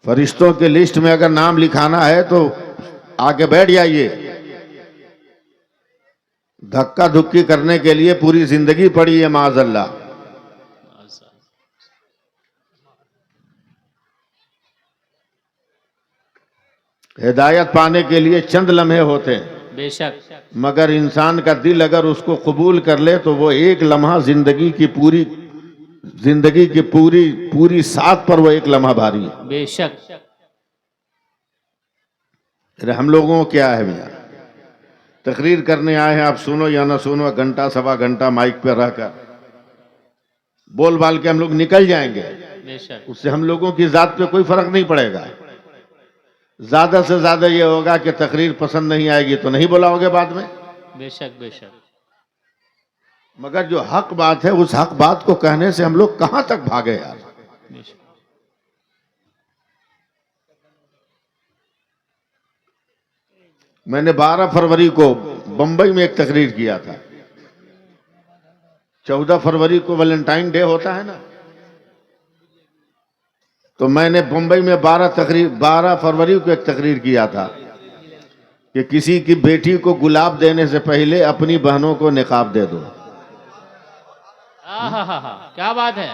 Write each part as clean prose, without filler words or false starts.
फरिश्तों के लिस्ट में अगर नाम लिखाना है तो आके बैठ जाइए। धक्का धुक्की करने के लिए पूरी जिंदगी पड़ी है माज़अल्लाह। हिदायत पाने के लिए चंद लम्हे होते हैं बेशक, मगर इंसान का दिल अगर उसको कबूल कर ले तो वो एक लम्हा जिंदगी की पूरी साथ पर वो एक लम्हा भारी है। बेशक। अरे हम लोगों को क्या है भैया, तकरीर करने आए हैं, आप सुनो या ना सुनो, घंटा सवा घंटा माइक पे रहकर बोल बाल के हम लोग निकल जाएंगे। बेशक, उससे हम लोगों की जात पे कोई फर्क नहीं पड़ेगा। ज्यादा से ज्यादा ये होगा कि तकरीर पसंद नहीं आएगी तो नहीं बुलाओगे बाद में। बेशक, बेशक। मगर जो हक बात है उस हक बात को कहने से हम लोग कहां तक भागे यार। बेशक। मैंने 12 फरवरी को बंबई में एक तकरीर किया था। 14 फरवरी को वैलेंटाइन डे होता है ना, तो मैंने बंबई में 12 फरवरी को एक तकरीर किया था कि किसी की बेटी को गुलाब देने से पहले अपनी बहनों को निकाब दे दो। क्या बात है।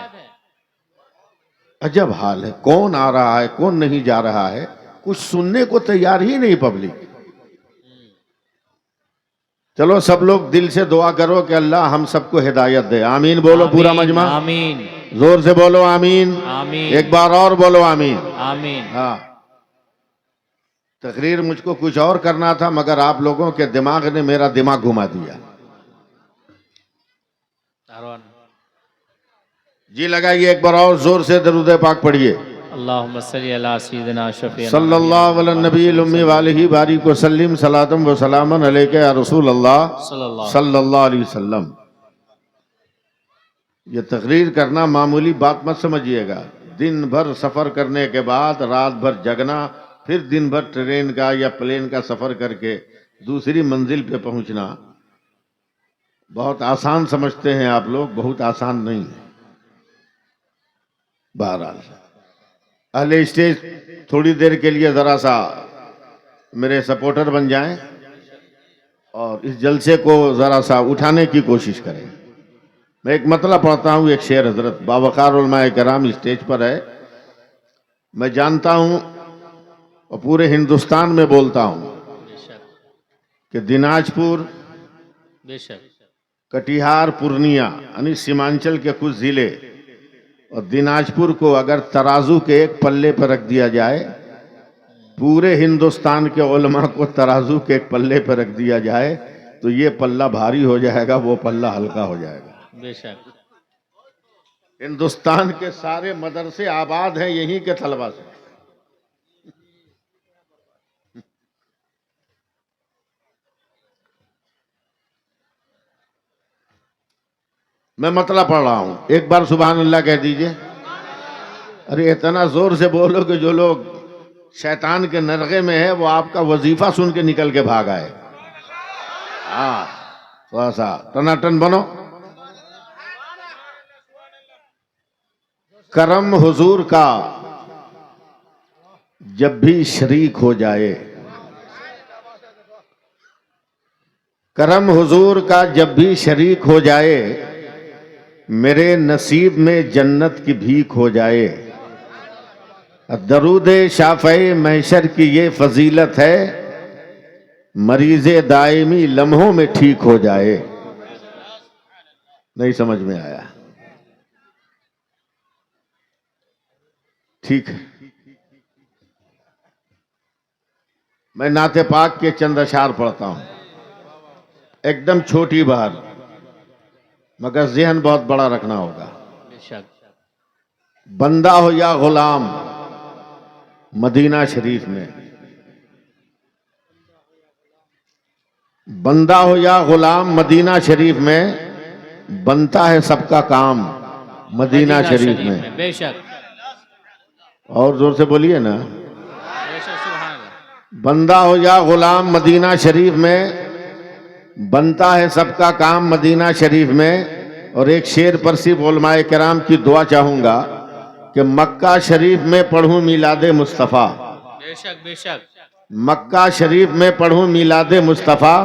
अजब हाल है, कौन आ रहा है कौन नहीं जा रहा है, कुछ सुनने को तैयार ही नहीं पब्लिक। चलो सब लोग दिल से दुआ करो कि अल्लाह हम सबको हिदायत दे। आमीन बोलो पूरा मजमा। आमीन। जोर से बोलो आमीन। आमीन। एक बार और बोलो आमीन। आमीन। हाँ, तकरीर मुझको कुछ और करना था मगर आप लोगों के दिमाग ने मेरा दिमाग घुमा दिया। जी लगाइए एक बार और जोर से दरूद पाक पढ़िए। अल्लाहुम्मा सल्ली अला सय्यिदिना शफीना सल्लल्लाहु अलैहि नबील उम्मी वालिही बारिक वसल्लिम सलातम व सलामन अलैका या रसूल अल्लाह सल्लल्लाहु अलैहि वसल्लम। ये तकरीर करना मामूली बात मत समझिएगा। दिन भर सफर करने के बाद रात भर जगना, फिर दिन भर ट्रेन का या प्लेन का सफर करके दूसरी मंजिल पे पहुंचना बहुत आसान समझते हैं आप लोग, बहुत आसान नहीं है। बहरहाल अहले स्टेज थोड़ी देर के लिए जरा सा मेरे सपोर्टर बन जाएं और इस जलसे को जरा सा उठाने की कोशिश करें। मैं एक मतलब पढ़ता हूँ, एक शेर हजरत बावकार उलमाए कराम स्टेज पर है। मैं जानता हूँ और पूरे हिंदुस्तान में बोलता हूँ कि दिनाजपुर, कटिहार, पूर्णिया यानी सीमांचल के कुछ जिले और दिनाजपुर को अगर तराजू के एक पल्ले पर रख दिया जाए, पूरे हिंदुस्तान के उलमा को तराजू के एक पल्ले पर रख दिया जाए तो ये पल्ला भारी हो जाएगा, वो पल्ला हल्का हो जाएगा। बेशक। हिंदुस्तान के सारे मदरसे आबाद हैं यहीं के तलबा से। मैं मतलब पढ़ रहा हूं, एक बार सुभान अल्लाह कह दीजिए। अरे इतना जोर से बोलो कि जो लोग शैतान के नरगे में है वो आपका वजीफा सुन के निकल के भाग आए। हाँ, थोड़ा सा टनाटन बनो। करम हुजूर का जब भी शरीक हो जाए, करम हुजूर का जब भी शरीक हो जाए, मेरे नसीब में जन्नत की भीख हो जाए। दरूद शाफ़े महशर की ये फजीलत है, मरीज़े दायमी लम्हों में ठीक हो जाए। नहीं समझ में आया? ठीक है, मैं नाते पाक के चंद अशार पढ़ता हूं, एकदम छोटी बहार, मगर ज़हन बहुत बड़ा रखना होगा। बंदा हो या गुलाम मदीना शरीफ में, बंदा हो या गुलाम मदीना शरीफ में, बनता है सबका काम मदीना शरीफ में। बेशक। और जोर से बोलिए ना। बंदा हो या गुलाम मदीना शरीफ में, बनता है सबका काम मदीना शरीफ में। और एक शेर पर सिर्फ उलमाए किराम की दुआ चाहूंगा कि मक्का शरीफ में पढ़ूं मिलादे मुस्तफ़ा, बेशक बेशक मक्का शरीफ में पढ़ूं मिलादे मुस्तफ़ा,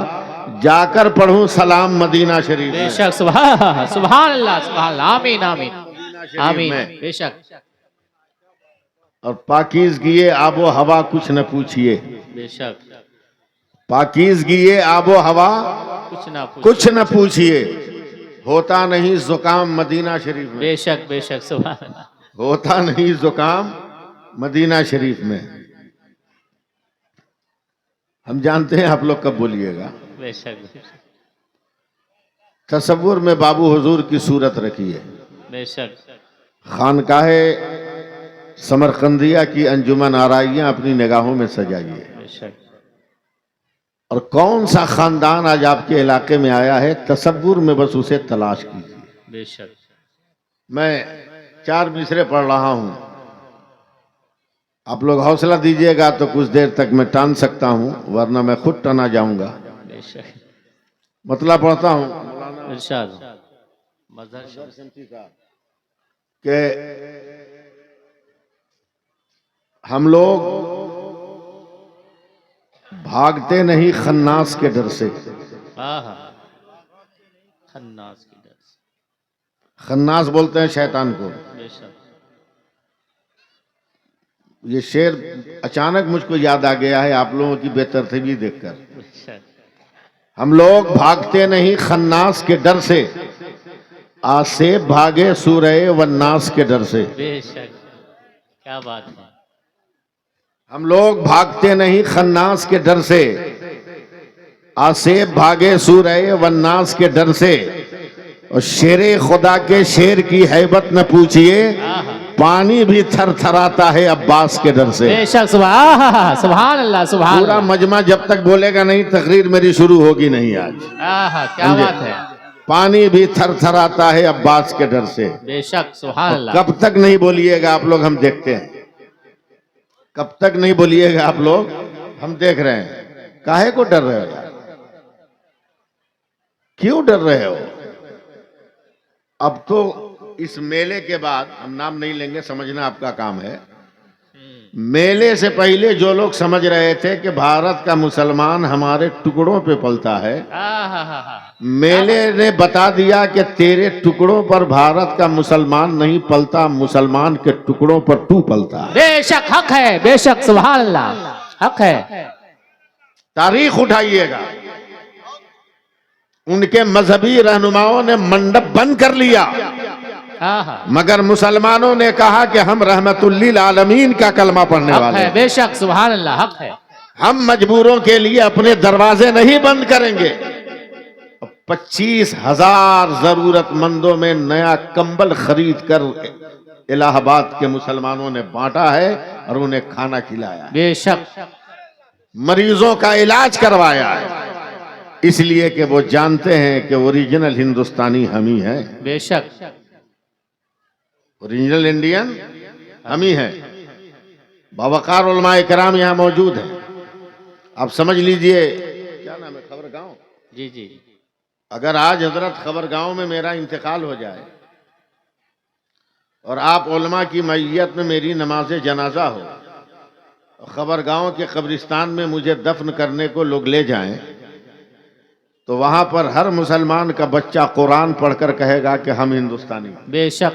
जाकर पढ़ूं सलाम मदीना शरीफ में। बेशक सुभान सुभान अल्लाह सुभान अल्लाह आमीन आमीन शरीफ आमीन में। बेशक और पाकीज़गी आबो हवा कुछ न पूछिए, बेशक पाकीज़गी आबो हवा कुछ न पूछिए, होता नहीं जुकाम मदीना शरीफ में, बेशक बेशक सुभान अल्लाह होता नहीं जुकाम मदीना शरीफ में। हम जानते हैं आप लोग कब बोलिएगा। बेशक बेशक तसव्वुर में बाबू हुजूर की सूरत रखिए, बेशक खानकाहे समरकंदिया की अंजुमन आराइयां अपनी निगाहों में सजाइए। बेशक और कौन सा खानदान आज आपके इलाके में आया है, तसव्वुर में बस उसे तलाश कीजिए। बेशक मैं 4 मिसरे पढ़ रहा हूं, आप लोग हौसला दीजिएगा तो कुछ देर तक मैं टान सकता हूं, वरना मैं खुद टना जाऊंगा। बेशक मतलब पढ़ता हूं इरशाद मजहर कि हम लोग भागते नहीं खन्नास के डर से, आहा खन्नास की डर से खन्नास बोलते हैं शैतान को। बेशक ये शेर अचानक मुझको याद आ गया है आप लोगों की बेतरतीबी देखकर। बेशक हम लोग भागते नहीं खन्नास के डर से, आसे भागे सूरय वन्नास के डर से। बेशक क्या बात है। हम लोग भागते नहीं खन्नास के डर से, आसे भागे सूरय वन्नास के डर से। और शेरे खुदा के शेर की हैबत न पूछिए, आहा पानी भी थर थराता है अब्बास के डर से। बेशक सुभान अल्लाह सुभान पूरा अल्लाह। मजमा जब तक बोलेगा नहीं, तकरीर मेरी शुरू होगी नहीं आज। आहा क्या समझे? बात है। पानी भी थर थराता है अब्बास के डर से। बेशक सुभान अल्लाह। कब तक नहीं बोलिएगा आप लोग, हम देखते हैं। कब तक नहीं बोलिएगा आप लोग, हम देख रहे हैं। काहे को डर रहे हो यार, क्यों डर रहे हो? अब तो इस मेले के बाद, हम नाम नहीं लेंगे, समझना आपका काम है। मेले से पहले जो लोग समझ रहे थे कि भारत का मुसलमान हमारे टुकड़ों पे पलता है, आहा मेले ने बता दिया कि तेरे टुकड़ों पर भारत का मुसलमान नहीं पलता, मुसलमान के टुकड़ों पर तू पलता है। बेशक हक है। बेशक सुभान अल्लाह हक है। तारीख उठाइएगा, उनके मजहबी रहनुमाओं ने मंडप बंद कर लिया, आहा मगर मुसलमानों ने कहा कि हम रहमतुल्लिल आलमीन का कलमा पढ़ने हक वाले है। हैं। बेशक सुभान अल्लाह हक है। हम मजबूरों के लिए अपने दरवाजे नहीं बंद करेंगे। 25,000 जरूरतमंदों में नया कंबल खरीद कर इलाहाबाद के मुसलमानों ने बांटा है और उन्हें खाना खिलाया है, बेशक मरीजों का इलाज करवाया है, इसलिए कि वो जानते हैं कि ओरिजिनल हिंदुस्तानी हम ही हैं, बेशक ओरिजिनल इंडियन हम ही हैं। बावकार उलमाए कराम यहाँ मौजूद हैं। आप समझ लीजिए, क्या नाम है, खबर गांव। जी जी अगर आज हजरत खबर गांव में मेरा इंतकाल हो जाए और आप उलमा की मैयत में मेरी नमाज जनाजा हो, खबर गांव के कब्रिस्तान में मुझे दफन करने को लोग ले जाएं, तो वहां पर हर मुसलमान का बच्चा कुरान पढ़कर कहेगा कि हम हिंदुस्तानी हैं। बेशक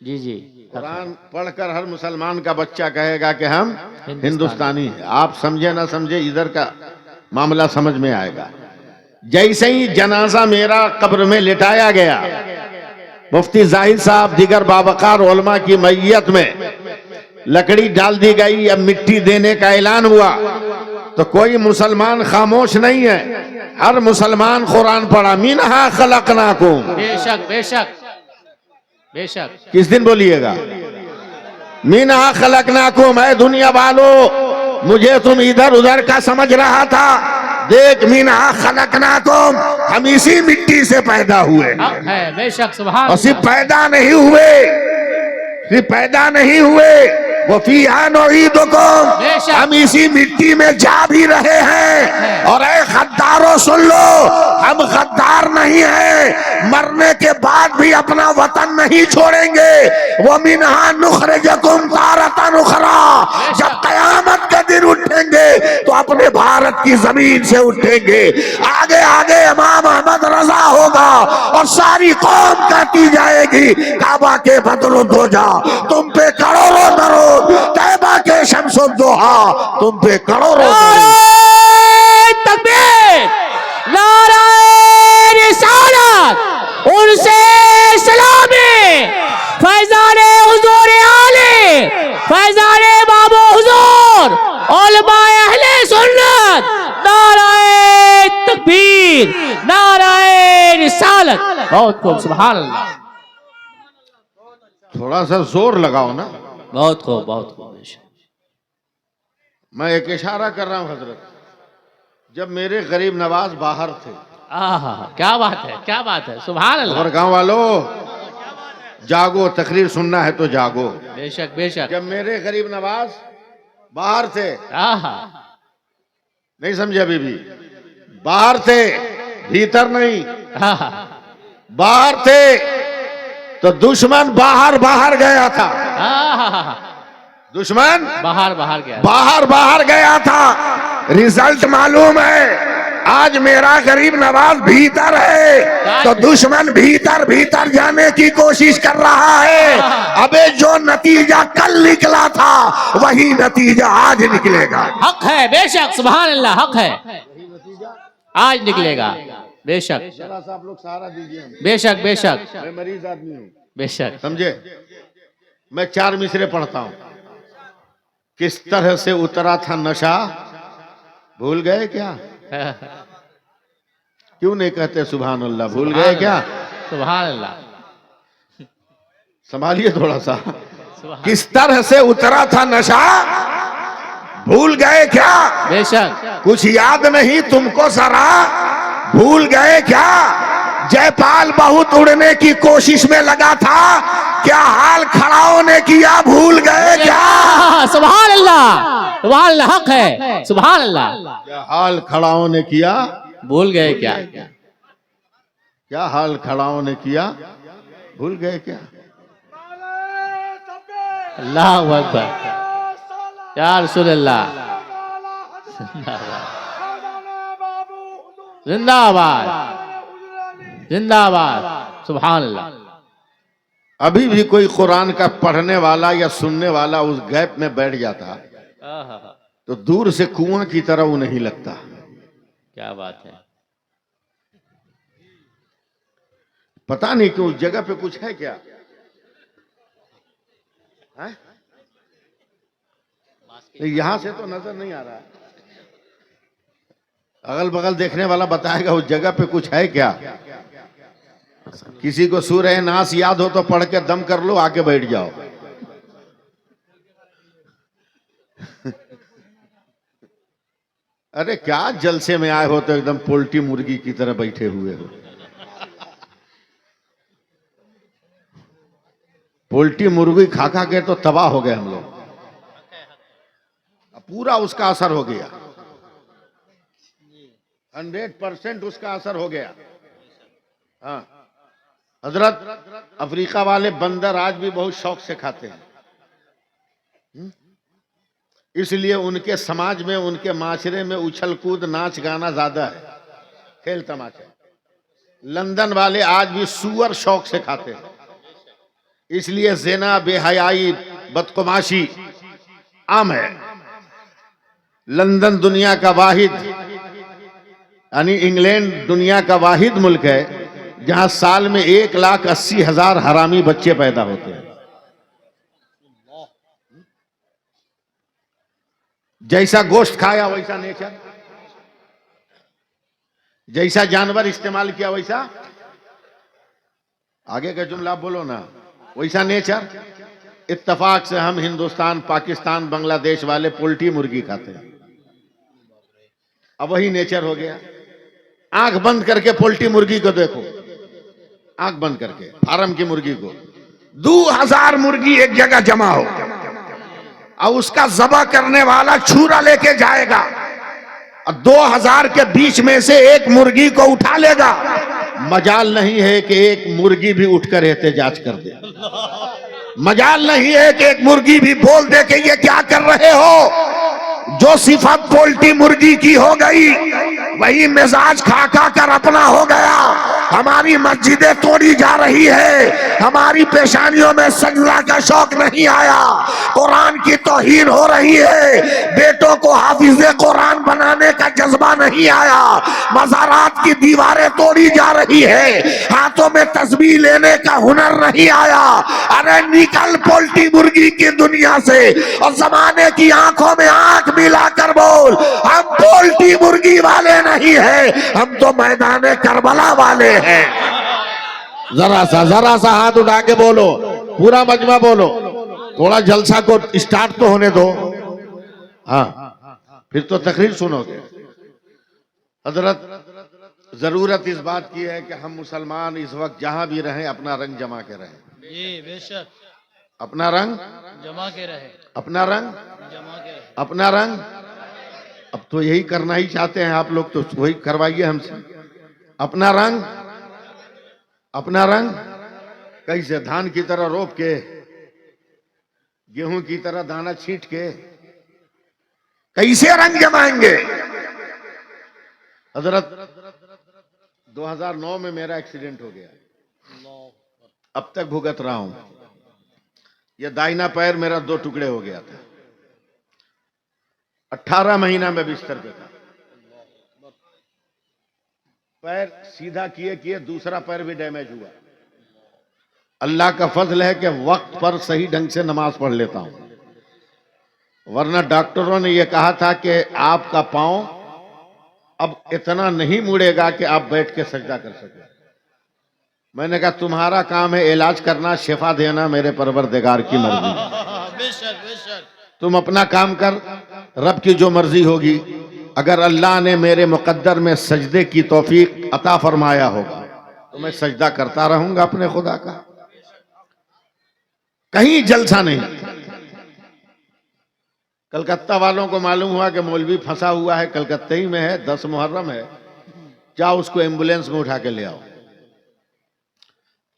जी जी कुरान पढ़कर हर मुसलमान का बच्चा कहेगा कि हम हिंदुस्तानी हैं। आप समझे ना समझे, इधर का मामला समझ में आएगा। जैसे ही जनाजा मेरा कब्र में लिटाया गया, मुफ्ती जाहिद साहब दिगर बावकार उलमा की मैयत में लकड़ी डाल दी गई, अब मिट्टी देने का ऐलान हुआ, तो कोई मुसलमान खामोश नहीं है। हर मुसलमान कुरान पढ़ा, मिनहा खलकनाकुम। बेशक बेशक बेशक किस दिन बोलिएगा, मिनहा खलकनाकुम। है दुनिया वालों, मुझे तुम इधर उधर का समझ रहा था, देख मिनहा खलकनाकुम, हम इसी मिट्टी से पैदा हुए। हक है। बेशक सुभान और सिर्फ अल्लाह। पैदा नहीं हुए, सिर्फ पैदा नहीं हुए, वो फीहा नुईदुकुम, बेशक। हम इसी मिट्टी में जा भी रहे हैं। और ऐ गद्दारों सुन लो, हम गद्दार नहीं है, मरने के बाद भी अपना वतन नहीं छोड़ेंगे। वो मिनहा नुखरिजुकुम तारतन उखरा, जब कयामत का दिन उठेंगे तो अपने भारत की जमीन से उठेंगे। आगे आगे इमाम अहमद रजा होगा और सारी कौम कहती जाएगी काबा के बदलो दो जा तुम पे करोड़ों दरूद, तैबा के शम्सो दोहा तुम पे करोड़ों दरूद। नारे तकबीर, नारे रिसालत, उनसे सलामी, फैजाने हुजूर आले, फैजाने बाबू हुजूर, उलमाए अहले सुन्नत, नारे तकबीर, नारे रिसालत। बहुत खूब, सुभान अल्लाह। थोड़ा सा जोर लगाओ ना। बहुत खूब, बहुत खूब। मैं एक इशारा कर रहा हूं हजरत, जब मेरे गरीब नवाज बाहर थे, आहा, क्या बात है, क्या बात है, सुभान अल्लाह। और गांव वालों जागो, तकरीर सुनना है तो जागो। बेशक बेशक। जब मेरे गरीब नवाज बाहर थे, आहा, नहीं समझे अभी भी, बाहर थे, भीतर नहीं, आहा, बाहर थे, तो दुश्मन बाहर बाहर गया था। आहा, दुश्मन बाहर बाहर गया। बाहर बाहर गया था। रिजल्ट मालूम है, आज मेरा गरीब नवाज भीतर है तो दुश्मन भीतर भीतर जाने की कोशिश कर रहा है। अबे जो नतीजा कल निकला था वही नतीजा आज निकलेगा। हक है, बेशक, सुभान अल्लाह, हक है, आज निकलेगा, बेशक जरा सा आप लोग सहारा दीजिए हमें। बेशक बेशक मैं मरीज आदमी हूँ, बेशक। समझे। मैं 4 मिसरे पढ़ता हूँ। किस तरह से उतरा था नशा, भूल गए क्या? क्यों नहीं कहते सुभान अल्लाह, भूल गए क्या? सुभान अल्लाह। संभालिए थोड़ा सा। सुभान, किस तरह से उतरा था नशा, भूल गए क्या? बेशक कुछ याद नहीं तुमको जरा, भूल गए क्या? जयपाल बहुत उड़ने की कोशिश में लगा था, क्या हाल खड़ाओं ने किया, भूल गए क्या? सुभान अल्लाह, सुभान अल्लाह, हक है, सुभान अल्लाह। क्या हाल खड़ाओं ने किया, भूल गए क्या? क्या हाल खड़ाओं ने किया, भूल गए क्या? अल्लाहु अकबर, या रसूल अल्लाह, जिंदाबाद जिंदाबाद, सुभान अल्लाह। अभी भी कोई कुरान का पढ़ने वाला या सुनने वाला उस गैप में बैठ जाता तो दूर से कुआं की तरह वो नहीं लगता। क्या बात है, पता नहीं कि उस जगह पे कुछ है क्या है? यहां से तो नजर नहीं आ रहा है, अगल बगल देखने वाला बताएगा उस जगह पे कुछ है क्या। किसी को सूरह नास याद हो तो पढ़ के दम कर लो, आके बैठ जाओ। अरे क्या जलसे में आए हो तो एकदम पोल्ट्री मुर्गी की तरह बैठे हुए हो। पोल्ट्री मुर्गी खा खा के तो तबाह हो गए हम लोग, पूरा उसका असर हो गया, 100% उसका असर हो गया। हाँ हजरत, अफ्रीका वाले बंदर आज भी बहुत शौक से खाते हैं, इसलिए उनके समाज में, उनके माशरे में उछल कूद नाच गाना ज्यादा है, खेल तमाशा। लंदन वाले आज भी सुअर शौक से खाते हैं, इसलिए ज़िना, बेहयाई, बदकुमाशी आम है। लंदन दुनिया का वाहिद, यानी इंग्लैंड दुनिया का वाहिद मुल्क है जहां साल में 1,80,000 हरामी बच्चे पैदा होते हैं। जैसा गोश्त खाया वैसा नेचर, जैसा जानवर इस्तेमाल किया वैसा, आगे का जुमला आप बोलो ना, वैसा नेचर। इत्तेफाक से हम हिंदुस्तान, पाकिस्तान, बांग्लादेश वाले पोल्ट्री मुर्गी खाते हैं, अब वही नेचर हो गया। आंख बंद करके पोल्ट्री मुर्गी को देखो, आंख बंद करके फार्म की मुर्गी को, 2000 मुर्गी एक जगह जमा हो, और उसका ज़बह करने वाला छुरा लेके जाएगा और 2000 के बीच में से एक मुर्गी को उठा लेगा। मजाल नहीं है कि एक मुर्गी भी उठकर एहतजाज कर दे। मजाल नहीं है कि एक मुर्गी भी बोल दे कि ये क्या कर रहे हो। जो सिफत पोल्ट्री मुर्गी की हो गई वही मिजाज खा खा कर अपना हो गया। हमारी मस्जिदें तोड़ी जा रही है, हमारी पेशानियों में सजदा का शौक नहीं आया, कुरान की तौहीन हो रही है, बेटों को हाफिजे कुरान बनाने का जज्बा नहीं आया, मज़ारात की दीवारें तोड़ी जा रही है, हाथों में तस्बीह लेने का हुनर नहीं आया। अरे निकल पोल्ट्री मुर्गी की दुनिया से और जमाने की आंखों में आंख मिलाकर बोल, हम पोल्ट्री मुर्गी वाले नहीं है, हम तो मैदान करबला वाले हैं। जरा सा हाथ उठा के बोलो, पूरा मजमा बोलो, थोड़ा जलसा को स्टार्ट तो होने दो। हाँ, फिर तो तकरीर सुनोगे। हजरत, जरूरत इस बात की है कि हम मुसलमान इस वक्त जहां भी रहें अपना रंग जमा के रहें। जी बेशक, अपना रंग जमा के रहे, अपना रंग जमा के रहे। अपना रंग। अब तो यही करना ही चाहते हैं आप लोग, तो वही करवाइए हमसे। अपना रंग, अपना रंग कैसे? धान की तरह रोप के, गेहूं की तरह दाना छींट के कैसे रंग जमाएंगे? हजरत, 2009 में मेरा एक्सीडेंट हो गया, अब तक भुगत रहा हूं। यह दाहिना पैर मेरा 2 टुकड़े हो गया था, 18 महीना में बिस्तर पे था। पैर सीधा किए किए दूसरा पैर भी डैमेज हुआ। अल्लाह का फजल है कि वक्त पर सही ढंग से नमाज पढ़ लेता हूं, वरना डॉक्टरों ने यह कहा था कि आपका पांव अब इतना नहीं मुड़ेगा कि आप बैठ के सजदा कर सके। मैंने कहा तुम्हारा काम है इलाज करना, शिफा देना मेरे परवरदिगार की मर्जी। बेशक बेशक, तुम अपना काम कर, रब की जो मर्जी होगी। अगर अल्लाह ने मेरे मुकद्दर में सजदे की तौफीक अता फरमाया होगा तो मैं सजदा करता रहूंगा अपने खुदा का। कहीं जलसा नहीं। कलकत्ता वालों को मालूम हुआ कि मौलवी फंसा हुआ है, कलकत्ते ही में है, 10 मुहर्रम है, जाओ उसको एम्बुलेंस में उठा के ले आओ।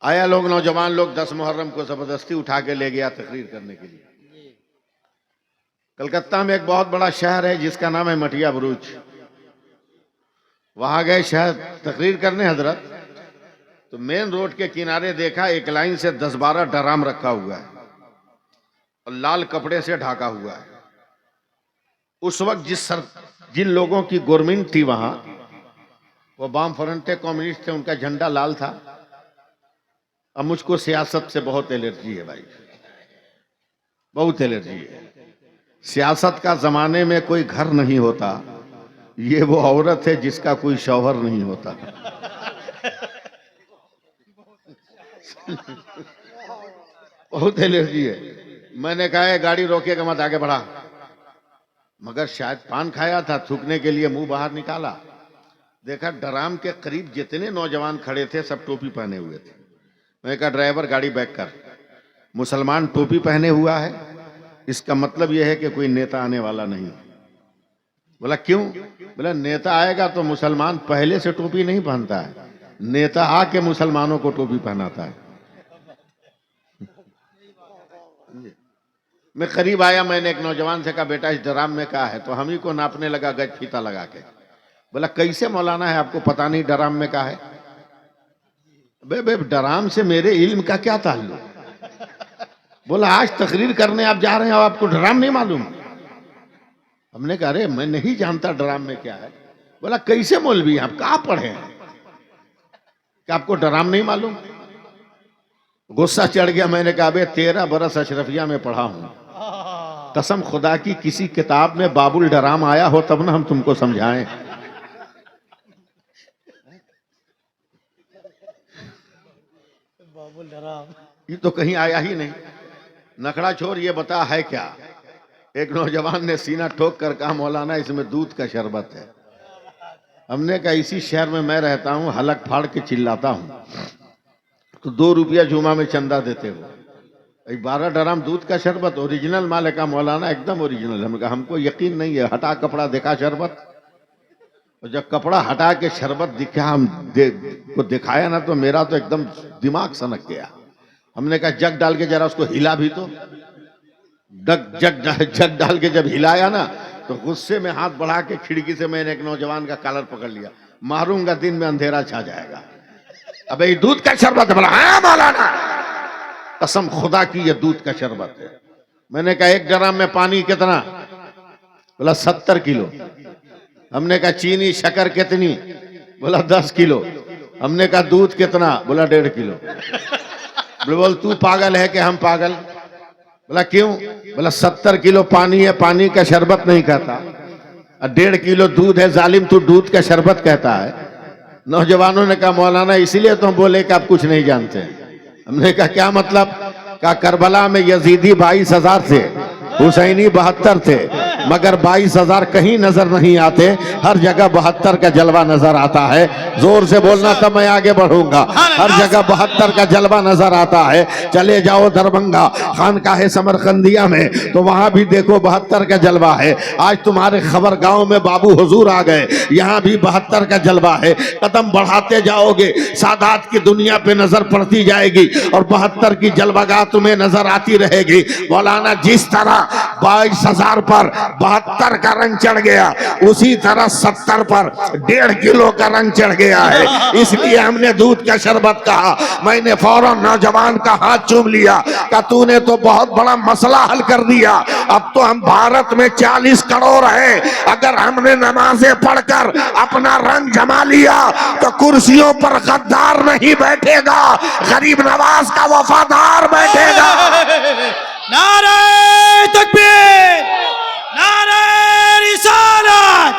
आया लोग, नौजवान लोग 10 मुहर्रम को जबरदस्ती उठा के ले गया तकरीर करने के लिए। कलकत्ता में एक बहुत बड़ा शहर है जिसका नाम है मटिया बुरुज। वहां गए शहर तकरीर करने हजरत, तो मेन रोड के किनारे देखा एक लाइन से 10-12 ड्राम रखा हुआ है और लाल कपड़े से ढका हुआ है। उस वक्त जिन लोगों की गवर्नमेंट थी वहां, वो वाम फ्रंट थे, कम्युनिस्ट थे, उनका झंडा लाल था। अब मुझको सियासत से बहुत एलर्जी है भाई, बहुत एलर्जी है। सियासत का जमाने में कोई घर नहीं होता, ये वो औरत है जिसका कोई शौहर नहीं होता। बहुत एलर्जी है। मैंने कहा है गाड़ी रोकेगा मत, आगे बढ़ा। मगर शायद पान खाया था, थूकने के लिए मुंह बाहर निकाला, देखा ड्राम के करीब जितने नौजवान खड़े थे सब टोपी पहने हुए थे। मैंने कहा ड्राइवर गाड़ी बैक कर, मुसलमान टोपी पहने हुआ है, इसका मतलब यह है कि कोई नेता आने वाला नहीं। बोला क्यों? बोला नेता आएगा तो मुसलमान पहले से टोपी नहीं पहनता है, नेता आके मुसलमानों को टोपी पहनाता है। मैं करीब आया, मैंने एक नौजवान से कहा बेटा इस ड्राम में क्या है, तो हम ही को नापने लगा गज फीता लगा के। बोला कैसे मौलाना है, आपको पता नहीं ड्राम में क्या है? बे ड्राम से मेरे इल्म का क्या ताल्लुक? बोला आज तकरीर करने आप जा रहे हैं और आपको ड्राम नहीं मालूम? हमने कहा अरे मैं नहीं जानता ड्राम में क्या है। बोला कैसे मौलवी आप कहाँ पढ़े हैं कि आपको ड्राम नहीं मालूम? गुस्सा चढ़ गया। मैंने कहा बे 13 बरस अशरफिया में पढ़ा हूं, कसम खुदा की किसी किताब में बाबुल ड्राम आया हो तब ना हम तुमको समझाएं। बाबुल ड्राम ये तो कहीं आया ही नहीं। नखड़ा छोड़, ये बता है क्या? एक नौजवान ने सीना ठोक कर कहा मौलाना इसमें दूध का शरबत है। हमने कहा इसी शहर में मैं रहता हूं, हलक फाड़ के चिल्लाता हूं तो 2 रुपया जुमा में चंदा देते हो, 12 ड्राम दूध का शरबत ओरिजिनल माल का मौलाना, एकदम ओरिजिनल। हमने कहा हमको यकीन नहीं है, हटा कपड़ा देखा शरबत, और जब कपड़ा हटा के शरबत दिखा को दिखाया ना, तो मेरा तो एकदम दिमाग सनक गया। हमने कहा जग डाल के जरा उसको हिला भी तो। जग डाल के जब हिलाया ना, तो गुस्से में हाथ बढ़ा के खिड़की से मैंने एक नौजवान का कॉलर पकड़ लिया, मारूंगा दिन में अंधेरा छा जाएगा। अबे ये दूध का शरबत है? बोला हाँ मौलाना, कसम खुदा की ये दूध का शरबत है। मैंने कहा 1 ड्राम में पानी कितना? बोला 70 किलो। हमने कहा चीनी शक्कर कितनी? बोला 10 किलो। हमने कहा दूध कितना? बोला 1.5 किलो। बोल तू पागल है कि हम पागल? बोला क्यों? बोला 70 किलो पानी है, पानी का शरबत नहीं कहता, और 1.5 किलो दूध है, जालिम तू दूध का शरबत कहता है। नौजवानों ने कहा मौलाना इसीलिए तो हम बोले कि आप कुछ नहीं जानते। हमने कहा क्या मतलब? कहा करबला में यजीदी 22,000 थे, हुसैनी 72 थे, मगर 22,000 कहीं नजर नहीं आते, हर जगह 72 का जलवा नजर आता है। जोर से बोलना तब मैं आगे बढ़ूंगा। हर जगह 72 का जलवा नजर आता है। चले जाओ दरभंगा खानकाहे समरकंदिया में, तो वहां भी देखो 72 का जलवा है। आज तुम्हारे खबर गांव में बाबू हुजूर आ गए, यहाँ भी 72 का जलवा है। कदम बढ़ाते जाओगे, सादात की दुनिया पे नजर पड़ती जाएगी, और 72 की जलवागाह तुम्हें नजर आती रहेगी। मौलाना जिस तरह 22,000 पर 72 का रंग चढ़ गया, उसी तरह 70 पर 1.5 किलो का रंग चढ़ गया है। इसलिए हमने दूध का शरबत कहा। मैंने फौरन नौजवान का हाथ चूम लिया, का तूने तो बहुत बड़ा मसला हल कर दिया। अब तो हम भारत में 40 करोड़ हैं, अगर हमने नमाजें पढ़कर अपना रंग जमा लिया, तो कुर्सियों पर गद्दार नहीं बैठेगा, गरीब नवाज का वफादार बैठेगा। नारे तकबीर, नारे रिसालत,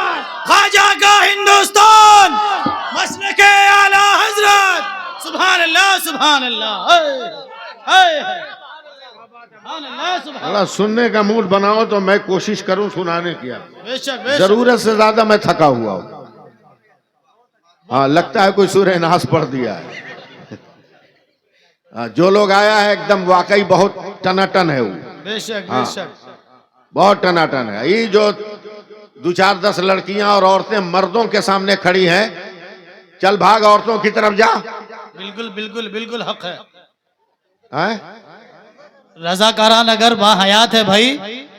ख्वाजा का हिंदुस्तान, मसलके आला हजरत। सुभान अल्लाह, सुभान अल्लाह। सुभान अल्लाह, सुभान अल्लाह। सुनने का मूड बनाओ तो मैं कोशिश करूं सुनाने की। बेशक बेशक। जरूरत से ज्यादा मैं थका हुआ हूं। हाँ, लगता है कोई सूरह नास पढ़ दिया है। जो लोग आया है एकदम वाकई बहुत टनाटन है वो। बेशक हाँ, बेशक। बहुत टनाटन है। ये जो 2-4-10 लड़कियां और औरतें मर्दों के सामने खड़ी हैं, चल भाग औरतों की तरफ जा। बिल्कुल बिल्कुल बिल्कुल हक है। हैं? रजाकारान अगर बाहयात है भाई,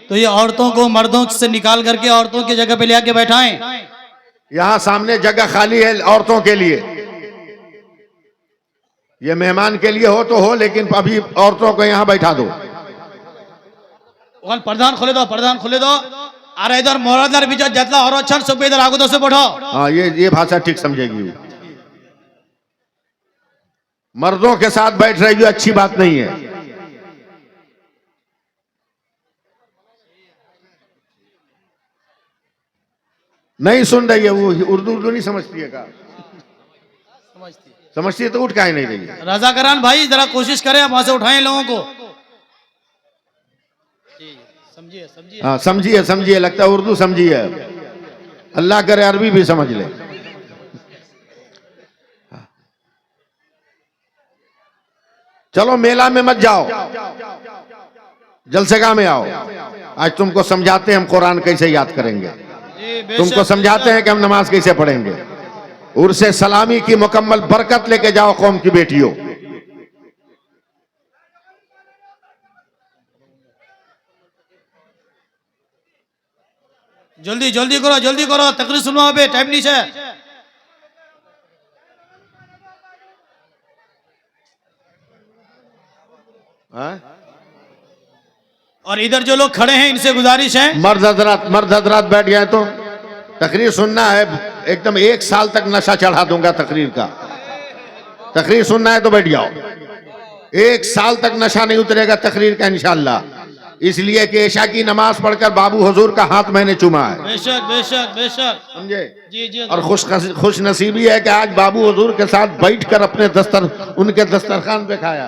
तो ये औरतों को मर्दों से निकाल करके औरतों की जगह पे ले आके बैठाएं। यहाँ सामने जगह खाली है औरतों के लिए। ये मेहमान के लिए हो तो हो, लेकिन अभी औरतों को यहाँ बैठा दो। प्रधान खोले दो, प्रधान खोले दो। अरे इधर मोहरदार बीच जतला और अच्छा सब इधर आगो तो से बैठो। हाँ, ये भाषा ठीक समझेगी वो। मर्दों के साथ बैठ रही हो, अच्छी बात नहीं है। नहीं सुन रही है वो, उर्दू नहीं समझती है का? समझती है तो उठ काहे नहीं रही है? रजाकारान भाई जरा कोशिश करें वहां से उठाएं लोगों को। समझिए समझिए। हाँ, समझिए समझिए, लगता है उर्दू समझिए। अल्लाह करे अरबी भी समझ ले। चलो मेला में मत जाओ, जलसेगा में आओ। आज तुमको समझाते हैं हम कुरान कैसे याद करेंगे, तुमको समझाते हैं कि हम नमाज कैसे पढ़ेंगे। उर्से सलामी की मुकम्मल बरकत लेके जाओ कौम की बेटियों। जल्दी जल्दी करो, तकरीर सुनो, अबे टाइम नहीं है। और इधर जो लोग खड़े हैं इनसे गुजारिश है, मर्द हजरात बैठ गए तो तकरीर सुनना है। एकदम 1 साल तक नशा चढ़ा दूंगा तकरीर का। तकरीर सुनना है तो बैठ जाओ। 1 साल तक नशा नहीं उतरेगा तकरीर का इंशाअल्लाह। इसलिए कि ईशा की नमाज पढ़कर बाबू हुजूर का हाथ मैंने चूमा है। बेशक बेशक बेशक। समझे? जी जी। और खुश नसीबी है कि आज बाबू हुजूर के साथ बैठकर अपने उनके दस्तरखान पे खाया।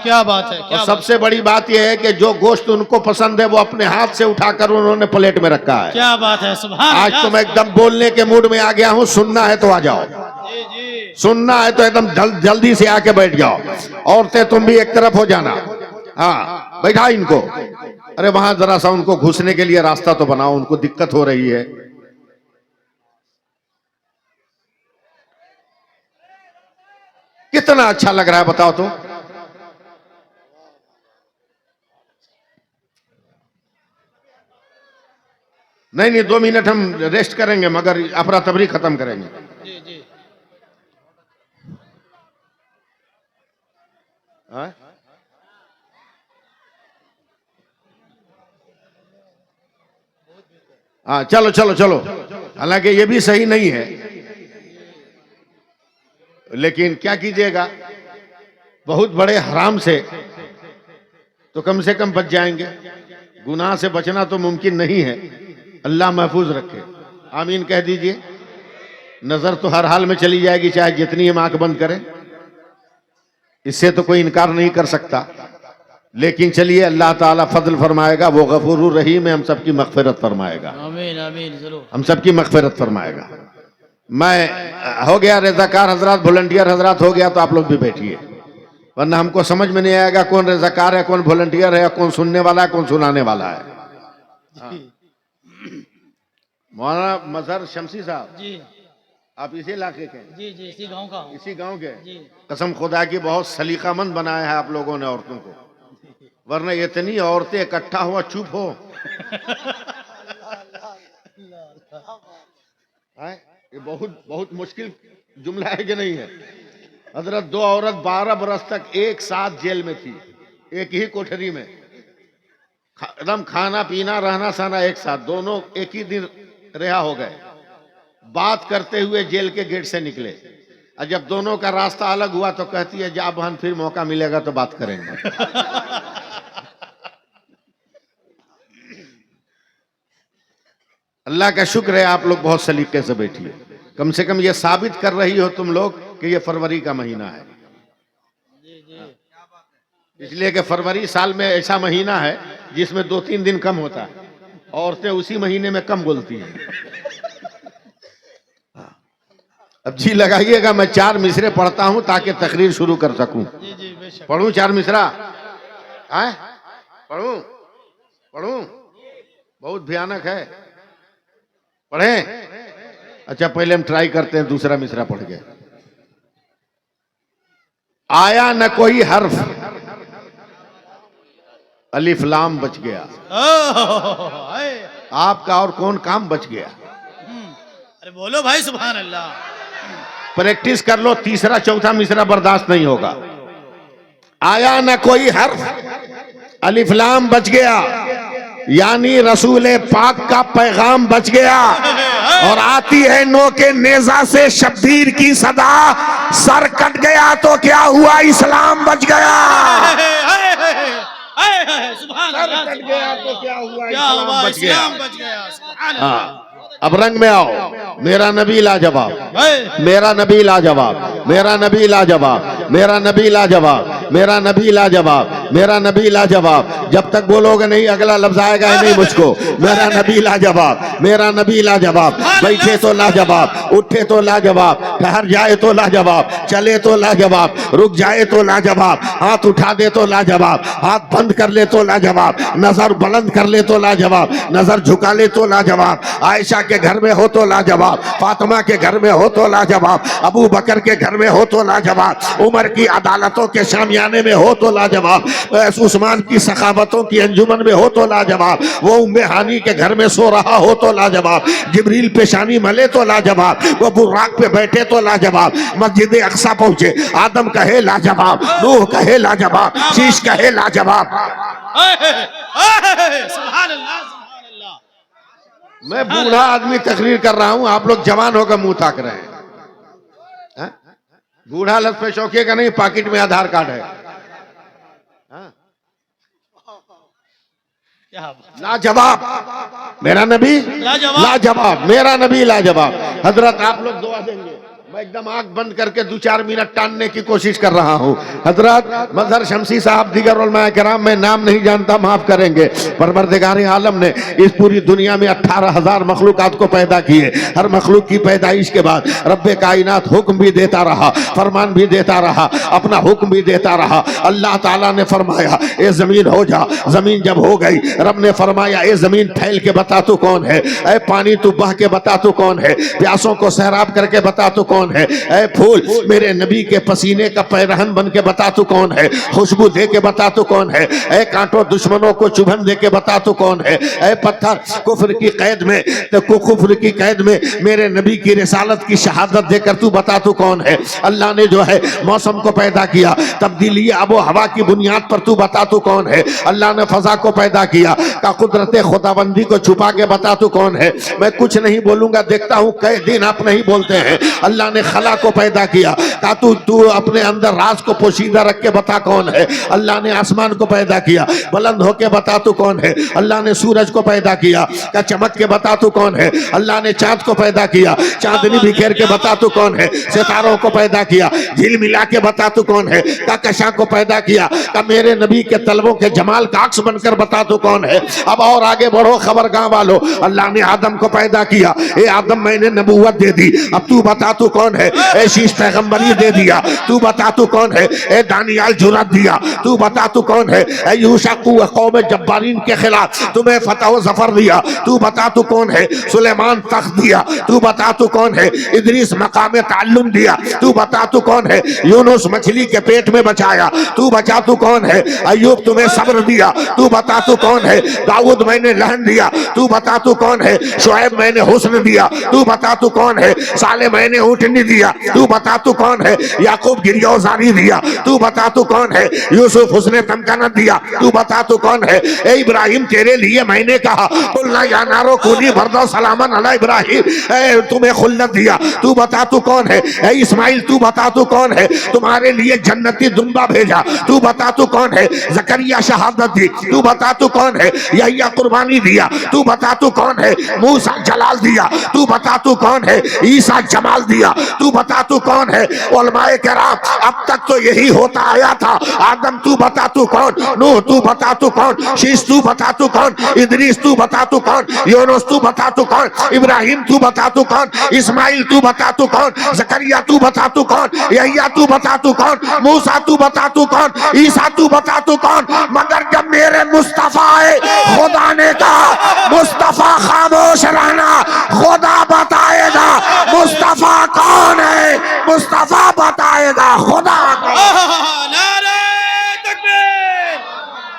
क्या बात है, क्या और सबसे बड़ी बात यह है कि जो गोश्त उनको पसंद है वो अपने हाथ से उठाकर उन्होंने प्लेट में रखा है। क्या बात है, सुभान आज तो मैं एकदम बोलने के मूड में आ गया हूँ। सुनना है तो आ जाओ, जी जी। सुनना है तो एकदम जल्दी से आके बैठ जाओ। औरतें तुम भी एक तरफ हो जाना। हाँ बैठा इनको। अरे वहां जरा सा उनको घुसने के लिए रास्ता तो बनाओ, उनको दिक्कत हो रही है। कितना अच्छा लग रहा है बताओ तो। नहीं नहीं 2 मिनट हम रेस्ट करेंगे, मगर अफरा तफरी खत्म करेंगे। जी जी हाँ? हाँ चलो चलो चलो। हालांकि ये भी सही नहीं है, लेकिन क्या कीजिएगा, बहुत बड़े हराम से तो कम से कम बच जाएंगे। गुनाह से बचना तो मुमकिन नहीं है, अल्लाह महफूज रखे। आमीन कह दीजिए। नजर तो हर हाल में चली जाएगी, चाहे जितनी हम आंख बंद करें, इससे तो कोई इनकार नहीं कर सकता। लेकिन चलिए, अल्लाह ताला फजल फरमाएगा, वो गफूरुर रहीम है, हम सबकी मगफिरत फरमाएगा। आमीन आमीन जरूर। हम सबकी मगफिरत फरमाएगा। मैं हो गया रजाकार हजरात, वॉलंटियर हजरात हो गया, तो आप लोग भी बैठिए, वरना हमको समझ में नहीं आएगा कौन रजाकार है, कौन वॉलंटियर है, कौन सुनने वाला है, कौन सुनाने वाला है। मौलाना मजहर शमसी साहब जी आप इसी इलाके के? जी जी इसी गांव का हूँ। इसी गांव के? जी कसम खुदा की बहुत सलीकामंद बनाया है आप लोगों ने औरतों को, वरना इतनी औरतें इकट्ठा हुआ चुप हो। ये बहुत बहुत मुश्किल जुमला है कि नहीं है? हजरत 2 औरत 12 बरस तक एक साथ जेल में थी, एक ही कोठरी में, एकदम खाना पीना रहना सहना एक साथ, दोनों एक ही दिन रिहा हो गए। बात करते हुए जेल के गेट से निकले, और जब दोनों का रास्ता अलग हुआ तो कहती है, जा बहन फिर मौका मिलेगा तो बात करेंगे। अल्लाह का शुक्र है आप लोग बहुत सलीके से बैठिए। कम से कम ये साबित कर रही हो तुम लोग कि ये फरवरी का महीना है। इसलिए कि फरवरी साल में ऐसा महीना है जिसमें 2-3 दिन कम होता है, औरतें उसी महीने में कम बोलती हैं। अब जी लगाइएगा, मैं 4 मिसरे पढ़ता हूं ताकि तकरीर शुरू कर सकूं। जी जी बेशक। पढ़ूं 4 मिसरा? पढ़ूं? पढ़ूं? बहुत भयानक है, पढ़ें? अच्छा पहले हम ट्राई करते हैं, दूसरा मिसरा पढ़ के। आया न कोई हर्फ, अलिफ लाम बच गया। आपका और कौन काम बच गया? अरे बोलो भाई सुभान अल्लाह। प्रैक्टिस कर लो, तीसरा चौथा मिसरा बर्दाश्त नहीं होगा। आया न कोई हर्फ, अलिफ लाम बच गया, यानी रसूल पाक का पैगाम बच गया। और आती है नो के नेजा से शब्बीर की सदा, सर कट गया तो क्या हुआ, इस्लाम बच गया। सुभान अल्लाह। कट गया तो क्या हुआ, क्या हुआ, इस्लाम बच गया। इस्लाम बच गया। सुभान अल्लाह। हाँ, अब रंग में आओ। मेरा नबी लाजवाब, मेरा नबी लाजवाब, मेरा नबी लाजवाब, मेरा नबी लाजवाब, मेरा नबी लाजवाब, मेरा नबी लाजवाब। जब तक बोलोगे नहीं अगला लफ्ज आएगा ही नहीं मुझको। मेरा नबी लाजवाब, मेरा नबी लाजवाब। बैठे तो लाजवाब, उठे तो लाजवाब, ठहर जाए तो लाजवाब, चले तो लाजवाब, रुक जाए तो लाजवाब, हाथ उठा दे तो लाजवाब, हाथ बंद कर ले तो लाजवाब, नजर बुलंद कर ले तो लाजवाब, नजर झुका ले तो लाजवाब। आयशा के घर में हो तो लाजवाब, फातिमा के घर में हो तो लाजवाब, अबू बकर के घर में हो तो लाजवाब, उमर की अदालतों के शामियाने में हो तो लाजवाब, उस्मान की सखावतों की अंजुमन में हो तो लाजवाब, वो उम्मे हानी के घर में सो रहा हो तो लाजवाब, जिब्रील पेशानी मले तो लाजवाब, वो बुर्राक पे बैठे तो लाजवाब, मस्जिद अक्सा पहुंचे, आदम कहे लाजवाब, नूह कहे लाजवाब, शीश कहे लाजवाब। सुभान अल्लाह। मैं बूढ़ा आदमी तकरीर कर रहा हूं, आप लोग जवान होकर मुंह ताक रहे हैं। बूढ़ा लत पे शौकिया का नहीं, पॉकेट में आधार कार्ड है। लाजवाब, मेरा नबी लाजवाब, मेरा नबी लाजवाब। हजरत आप लोग दुआ देंगे, मैं एकदम आंख बंद करके 2-4 मिनट टानने की कोशिश कर रहा हूँ। हजरत मजहर शमसी साहब, दीगर उलमाए किराम, मैं नाम नहीं जानता, माफ करेंगे। परवरदिगार आलम ने इस पूरी दुनिया में 18,000 मखलूकात को पैदा किए। हर मखलूक की पैदाइश के बाद रब्बे कायनात हुक्म भी देता रहा, फरमान भी देता रहा, अपना हुक्म भी देता रहा। अल्लाह ताला ने फरमाया ए जमीन हो जा, जमीन जब हो गई, रब ने फरमाया ए जमीन फैल के बता तू कौन है, ए पानी तू बह के बता तू कौन है, प्यासों को सैराब करके बता तू कौन है, ए फूल मेरे नबी के पसीने का पैरहन बन के बता तू कौन है, खुशबू दे के बता तू कौन है, ए कांटों दुश्मनों को चुभन दे के बता तू कौन है, ए पत्थर कुफ्र की कैद में, तो कुफ्र की कैद में मेरे नबी की रिसालत की शहादत देकर तू बता तू कौन है। अल्लाह ने जो है मौसम को पैदा किया, तब्दीली आबो हवा की बुनियाद पर तू बता तू कौन है। अल्लाह ने फजा को पैदा किया, का कुदरत खुदाबंदी को छुपा के बता तू कौन है। मैं कुछ नहीं बोलूंगा, देखता हूं कई दिन आप नहीं बोलते हैं। अल्लाह ने खला को पैदा किया, का तू अपने अंदर राज को पोशीदा रख के बता कौन है। अल्लाह ने आसमान को पैदा किया, बुलंद होके बता तू कौन है। अल्लाह ने सूरज को पैदा किया, का चमक के बता तू कौन है। अल्लाह ने चांद को पैदा किया, चांदनी बिखेर के बता तू कौन है। सितारों को पैदा किया, झिल मिला के बता तू कौन है। का कशा को पैदा किया, का मेरे नबी के तलबों के जमाल का अक्स बनकर बता तू कौन है। अब और आगे बढ़ो खबरगाह वालों, अल्लाह ने आदम को पैदा किया, ए आदम मैंने नबूवत दे दी, अब तू बता तू कौन है। ए शीश पैगंबरी दे दिया, तू बता तू कौन है। ए दानियाल जुरत दिया, तू बता तू कौन है। ए यूशा कौम जब्बारीन के खिलाफ तुम्हें फतह व ज़फर दिया, तू बता तू कौन है। सुलेमान तख्त दिया, तू बता तू कौन है। इदरीस मकाम ताल्लुम दिया, तू बता तू कौन है। यूनुस मछली के पेट में बचाया, तू बचा तू कौन है। अय्यूब तुम्हें सब्र दिया, तू बता तू कौन है। दाऊद मैंने लहन दिया, तू बता तू कौन है। शुएब मैंने हुस्न दिया, तू बता तू कौन है। साले मैंने ऊँटनी दिया, तू बता तू कौन है। याकूब गिरियोजारी दिया, तू बता तू कौन है। यूसुफ हुस्ने तमकनत दिया, तू बता तू कौन है। ए इब्राहिम तेरे लिए मैंने कहा कुल्ला या नारो कूनी बरदो सलामन अला इब्राहिम, तुम्हें खुल्लत दिया, तू बता तू कौन है। ए इस्माइल तू बता तू कौन है। तुम्हारे लिए जन्नती दुम्बा भेजा, तू बता तू कौन है। जकरिया शहादत दी, तू बता तू कौन है। यहिया कुर्बानी दिया, तू बता तू कौन है। मूसा जलाल दिया, तू बता तू कौन है। ईसा जमाल दिया, तू बता तू कौन है। उलमाए किराम अब तक तो यही होता आया था। आदम तू बता तू कौन, नूह तू बता तू कौन, शीश तू बता तू कौन, इदरीस तू बता तू कौन, यूनुस तू बता तू कौन, इब्राहिम तू बता तू कौन, इस्माइल तू बता तू कौन, जकरिया तू बता तू कौन, यहिया तू बता तू कौन, मूसा तू बता तू कौन, ईसा तू बता तू कौन। मगर जब मेरे मुस्तफा आए, खुदा ने कहा मुस्तफा खामोश रहना, खुदा बताएगा मुस्तफा कौन है। मुस्तफा बताएगा खुदा कौन। नारे तकबीर,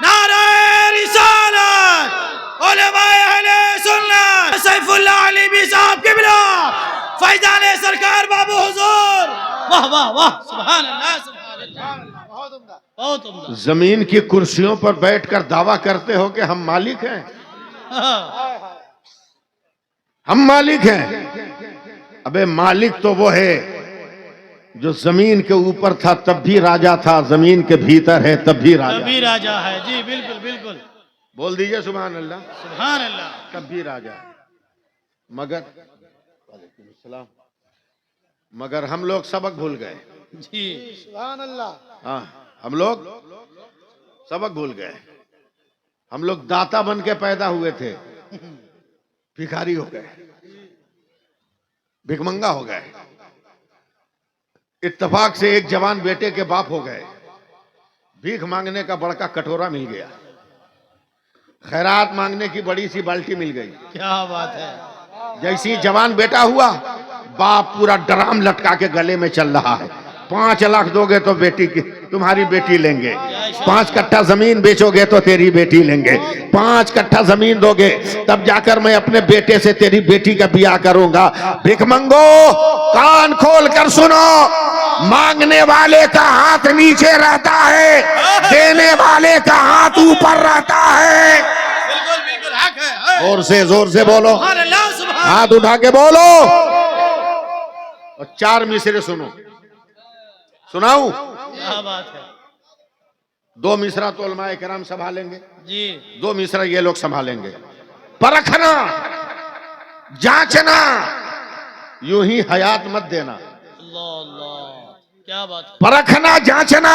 नारे रिसालत, उलमाए अहले सुन्नत, सैफुल्लाह अलीमी साहब किबला, फैजान सरकार बाबू हुजूर। वाह वाह वाह, सुभान अल्लाह, सुभान अल्लाह, बहुत उम्दा। जमीन की कुर्सियों पर बैठकर दावा करते हो कि हम मालिक हैं, हम मालिक हैं। अबे मालिक तो वो है जो जमीन के ऊपर था तब भी राजा था, जमीन के भीतर है तब भी राजा है। जी बिल्कुल बिल्कुल, बोल दीजिए सुभान अल्लाह, सुभान अल्लाह। तब भी राजा है। मगर वालेकुम अस्सलाम, मगर हम लोग सबक भूल गए। जी सुभान अल्लाह। हाँ, हम लोग सबक भूल गए। हम लोग दाता बन के पैदा हुए थे, भिखारी हो गए, भिखमंगा हो गए। इत्तेफाक से एक जवान बेटे के बाप हो गए, भीख मांगने का बड़का कटोरा मिल गया, खैरात मांगने की बड़ी सी बाल्टी मिल गई। क्या बात है। जैसी जवान बेटा हुआ, बाप पूरा ड्राम लटका के गले में चल रहा है। 5 लाख दोगे तो बेटी की, तुम्हारी बेटी लेंगे। 5 कट्ठा जमीन बेचोगे तो तेरी बेटी लेंगे। 5 कट्ठा जमीन दोगे तब जाकर मैं अपने बेटे से तेरी बेटी का ब्याह करूंगा। भिखमंगो कान खोल कर सुनो, मांगने वाले का हाथ नीचे रहता है, देने वाले का हाथ ऊपर रहता है। बिल्कुल बिल्कुल हक है। जोर से बोलो, सुभान अल्लाह, सुभान। हाथ उठा के बोलो। और 4 मिसरे सुनो, सुनाऊं? क्या बात है। 2 मिसरा तो उलमाए किराम संभालेंगे जी, 2 मिसरा ये लोग संभालेंगे। परखना, जांचना, यूं ही हयात मत देना। अल्लाह अल्लाह, क्या बात है। परखना जांचना,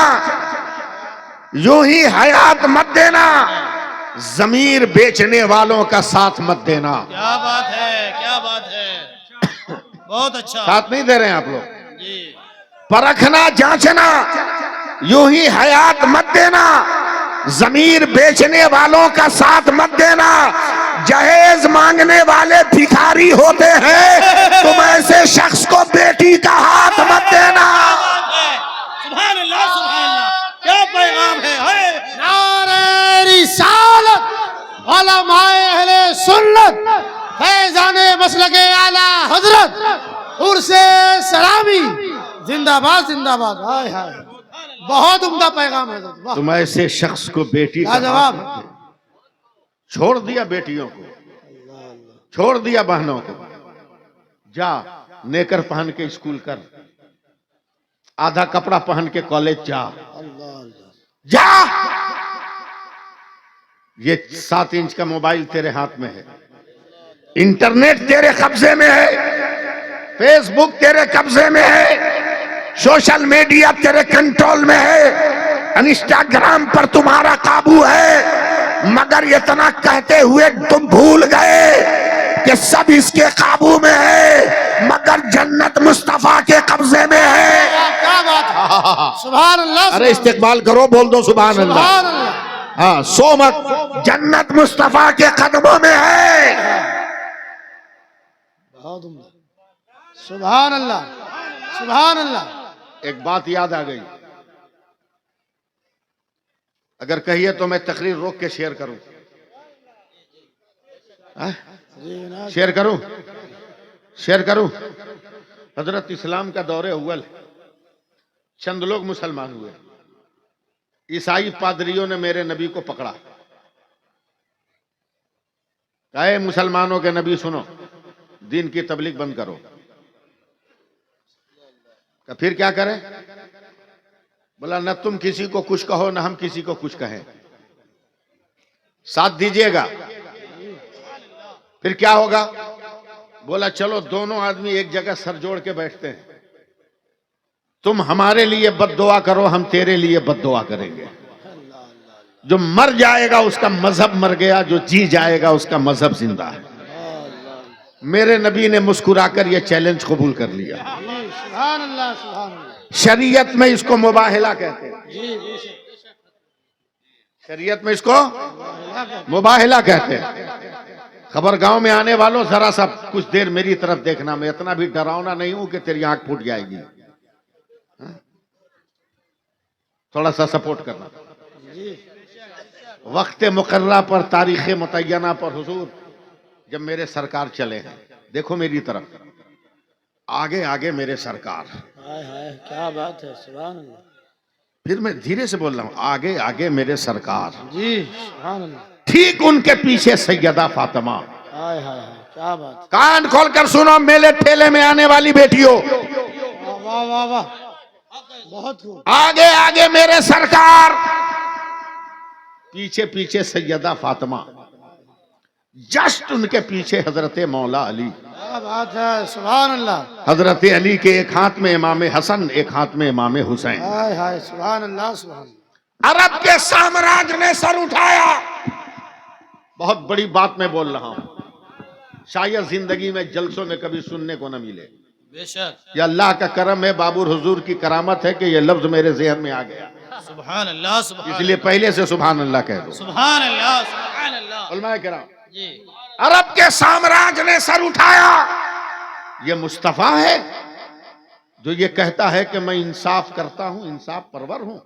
यूं ही हयात मत देना, जमीर बेचने वालों का साथ मत देना। क्या बात है, क्या बात है, बहुत अच्छा। साथ नहीं दे रहे हैं आप लोग। जी परखना जांचना, यूं ही हयात मत देना, जमीर बेचने वालों का साथ मत देना। जहेज मांगने वाले भिखारी होते हैं, तुम ऐसे शख्स को बेटी का हाथ मत देना। सुभान अल्लाह, सुभान अल्लाह, क्या पैगाम है, है? नारे रिसालत, उलमाए अहले सुन्नत, फैज़ाने मसलके आला हजरत, उर्से सलामी, जिंदाबाद जिंदाबाद। हाय हाय, बहुत उम्दा पैगाम है। वाह, तुम ऐसे शख्स को बेटी का लाजवाब। हाथ मत दे। छोड़ दिया बेटियों को, छोड़ दिया बहनों को, जा नेकर पहन के स्कूल कर, आधा कपड़ा पहन के कॉलेज जा, जा। ये 7 इंच का मोबाइल तेरे हाथ में है, इंटरनेट तेरे कब्जे में है, फेसबुक तेरे कब्जे में है, सोशल मीडिया तेरे कंट्रोल में है, इंस्टाग्राम पर तुम्हारा काबू है। मगर इतना कहते हुए तुम भूल गए कि सब इसके काबू में है, मगर जन्नत मुस्तफा के कब्जे में है। क्या बात है, सुभान अल्लाह। अरे इस्तेमाल करो, बोल दो सुभान अल्लाह। सुभान अल्लाह, हाँ, सो मत, जन्नत मुस्तफा के कदमों में है। बहुत उम्दा, सुभान अल्लाह, सुभान अल्लाह। एक बात याद आ गई, अगर कहिए तो मैं तकरीर रोक के शेयर करूं। हाँ? शेयर करूं, शेयर करूं। हजरत इस्लाम का दौरे अव्वल, चंद लोग मुसलमान हुए, ईसाई पादरियों ने मेरे नबी को पकड़ा, कहे मुसलमानों के नबी सुनो, दीन की तबलीग बंद करो। तो फिर क्या करें? बोला न तुम किसी को कुछ कहो, न हम किसी को कुछ कहें, साथ दीजिएगा। फिर क्या होगा? बोला चलो दोनों आदमी एक जगह सर जोड़ के बैठते हैं, तुम हमारे लिए बद्दुआ करो, हम तेरे लिए बद्दुआ करेंगे। जो मर जाएगा उसका मजहब मर गया, जो जी जाएगा उसका मजहब जिंदा है। मेरे नबी ने मुस्कुराकर यह चैलेंज कबूल कर लिया। सुभान अल्लाह, सुभान अल्लाह। शरीयत में इसको मुबाहिला कहते हैं, जी जी, शरीयत में इसको मुबाहिला कहते हैं। खबर गांव में आने वालों, जरा सा कुछ देर मेरी तरफ देखना, मैं इतना भी डरावना नहीं हूं कि तेरी आंख फूट जाएगी। हाँ? थोड़ा सा सपोर्ट करना। वक्त मुकर्रा पर, तारीख मुतय्यना पर हुजूर जब मेरे सरकार चले हैं, देखो मेरी तरफ, आगे आगे मेरे सरकार। हाय हाय, क्या बात है, सुभान अल्लाह। फिर मैं धीरे से बोल रहा हूं, आगे आगे मेरे सरकार, जी सुभान अल्लाह। ठीक उनके पीछे सैयदा फातिमा। हाय हाय हाय, क्या बात कान खोलकर सुनो मेले ठेले में आने वाली बेटियों, है। वाह वाह वाह, बहुत खूब। आगे आगे मेरे सरकार, पीछे पीछे सैयदा फातिमा, जस्ट उनके पीछे हजरत मौला अली। क्या बात है, सुभान अल्लाह। हजरत अली के एक हाथ में इमाम हसन, एक हाथ में इमाम हुसैन। हाय हाय, सुभान अल्लाह, सुभान अल्लाह। अरब के साम्राज्य ने सर उठाया। बहुत बड़ी बात मैं बोल रहा हूं, शायद जिंदगी में जलसों में कभी सुनने को न मिले। बेशक, ये अल्लाह का करम है, बाबुर हुजूर की करामत है कि ये लफ्ज मेरे ज़हन में आ गया, सुभान अल्लाह, सुभान इसलिए पहले से सुभान अल्लाह कह दो। सुभान अल्लाह, सुभान अल्लाह। उलमाए किराम, जी अरब के साम्राज्य ने सर उठाया। ये मुस्तफ़ा है जो ये कहता है कि मैं इंसाफ करता हूं, इंसाफ परवर हूं।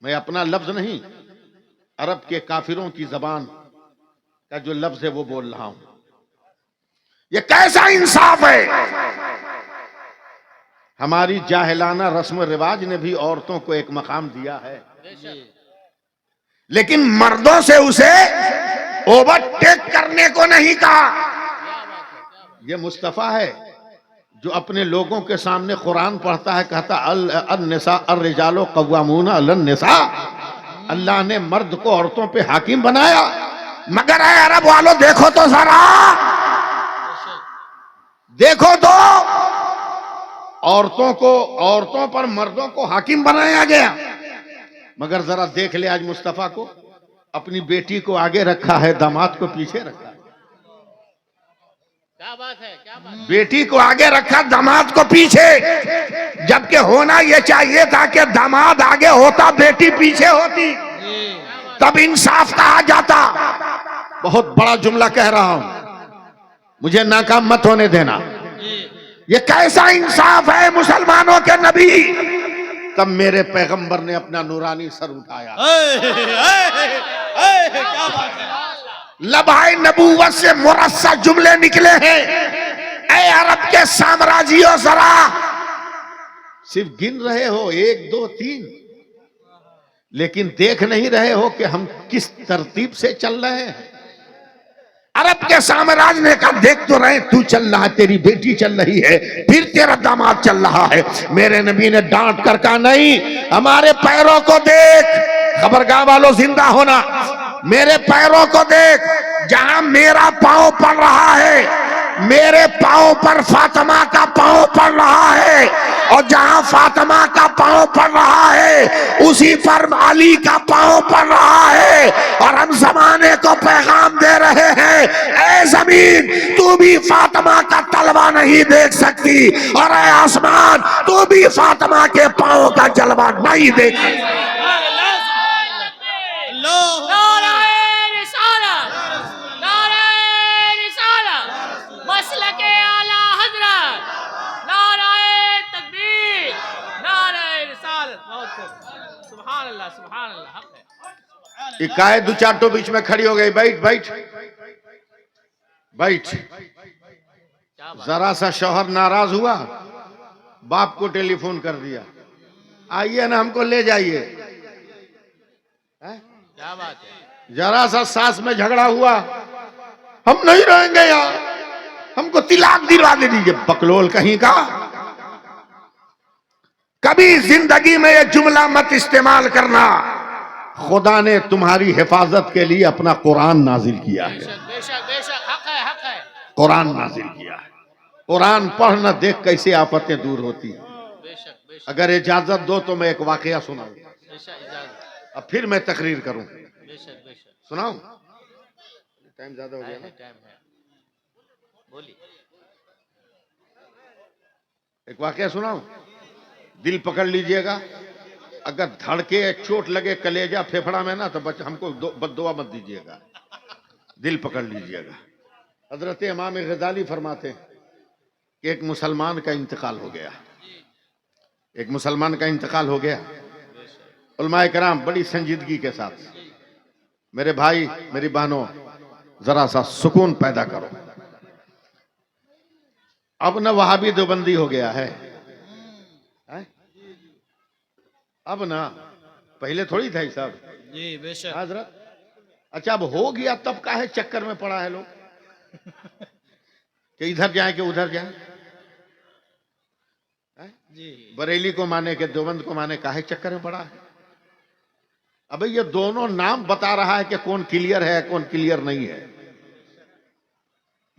मैं अपना लफ्ज नहीं, अरब के काफिरों की जबान का जो लफ्ज है वो बोल रहा हूं। ये कैसा इंसाफ है? हमारी जाहिलाना रस्म रिवाज ने भी औरतों को एक मकाम दिया है, लेकिन मर्दों से उसे ओवरटेक करने को नहीं कहा। ये मुस्तफ़ा है जो अपने लोगों के सामने कुरान पढ़ता है, कहता अल-निसा अर्रिजालो कव्वामूना अलन-निसा। अल्लाह ने मर्द को औरतों पे हाकिम बनाया। मगर ऐ अरब वालों, देखो तो जरा, देखो तो, औरतों पर मर्दों को हाकिम बनाया गया। मगर जरा देख ले आज मुस्तफा को, अपनी बेटी को आगे रखा है, दामाद को पीछे रखा है। क्या बात है, क्या बात है। बेटी को आगे रखा, दामाद को पीछे, जबकि होना यह चाहिए था कि दामाद आगे होता, बेटी पीछे होती, तब इंसाफ कहा जाता। बहुत बड़ा जुमला कह रहा हूं, मुझे नाकाम मत होने देना। ये कैसा इंसाफ है मुसलमानों के नबी? तब मेरे पैगंबर ने अपना नूरानी सर उठाया। क्या बात है। लबाए नबूवत से मुरस्सा जुमले निकले हैं। ऐ अरब के साम्राज्यों, जरा सिर्फ गिन रहे हो 1 2 3, लेकिन देख नहीं रहे हो कि हम किस तरतीब से चल रहे हैं। अरब के साम्राज्य ने कहा देख तो रहे, तू चल रहा है, तेरी बेटी चल रही है, फिर तेरा दामाद चल रहा है। मेरे नबी ने डांट कर कहा नहीं, हमारे पैरों को देख। खबरगाह वालों जिंदा होना, मेरे पैरों को देख, जहां मेरा पांव पड़ रहा है, मेरे पांव पर फातिमा का पांव पड़ रहा है, और जहां फातिमा का पांव पड़ रहा है उसी पर अली का पांव पड़ रहा है। और हम जमाने को पैगाम दे रहे हैं, ऐ जमीन तू भी फातिमा का तलवा नहीं देख सकती, और ऐ आसमान तू भी फातिमा के पांव का जलवा नहीं देख सकती। इकाए दो चाटो बीच में खड़ी हो गई, बैठ बैठ बैठ। जरा सा शौहर नाराज हुआ, बाप को टेलीफोन कर दिया, आइए ना हमको ले जाइए। क्या बात है। जरा सा सास में झगड़ा हुआ, हम नहीं रहेंगे यहाँ, हमको तिलाक दिलवा दे दीजिए। बकलोल कहीं का। कभी जिंदगी में यह जुमला मत इस्तेमाल करना। खुदा ने तुम्हारी हिफाजत के लिए अपना कुरान नाजिल किया है। बेशक बेशक, हक है, हक है। कुरान नाजिल किया है। कुरान पढ़ न देख कैसे आफतें दूर होती हैं। बेशक बेशक, अगर इजाजत दो तो मैं एक वाकया सुनाऊं, बेशक इजाजत। अब फिर मैं तकरीर करूं। बेशक बेशक, सुनाऊं? टाइम ज्यादा हो गया ना। टाइम है, बोलिए। एक वाकया सुनाऊं, दिल पकड़ लीजिएगा। अगर धड़के चोट लगे कलेजा फेफड़ा में ना, तो हमको बद्दुआ मत दीजिएगा, दिल पकड़ लीजिएगा। हजरत इमाम गजाली फरमाते हैं कि एक मुसलमान का इंतकाल हो गया, एक मुसलमान का इंतकाल हो गया। उलमाए कराम बड़ी संजीदगी के साथ, मेरे भाई मेरी बहनों, जरा सा सुकून पैदा करो। अब न वहाबी देवबंदी हो गया है, अब ना, पहले थोड़ी था सब। जी बेशक। हजरत अच्छा, अब हो गया तब काहे चक्कर में पड़ा है लोग कि इधर जाए कि उधर जाए। जी बरेली को माने के देवबंद को माने, काहे चक्कर में पड़ा है। अब ये दोनों नाम बता रहा है कि कौन क्लियर है कौन क्लियर नहीं है।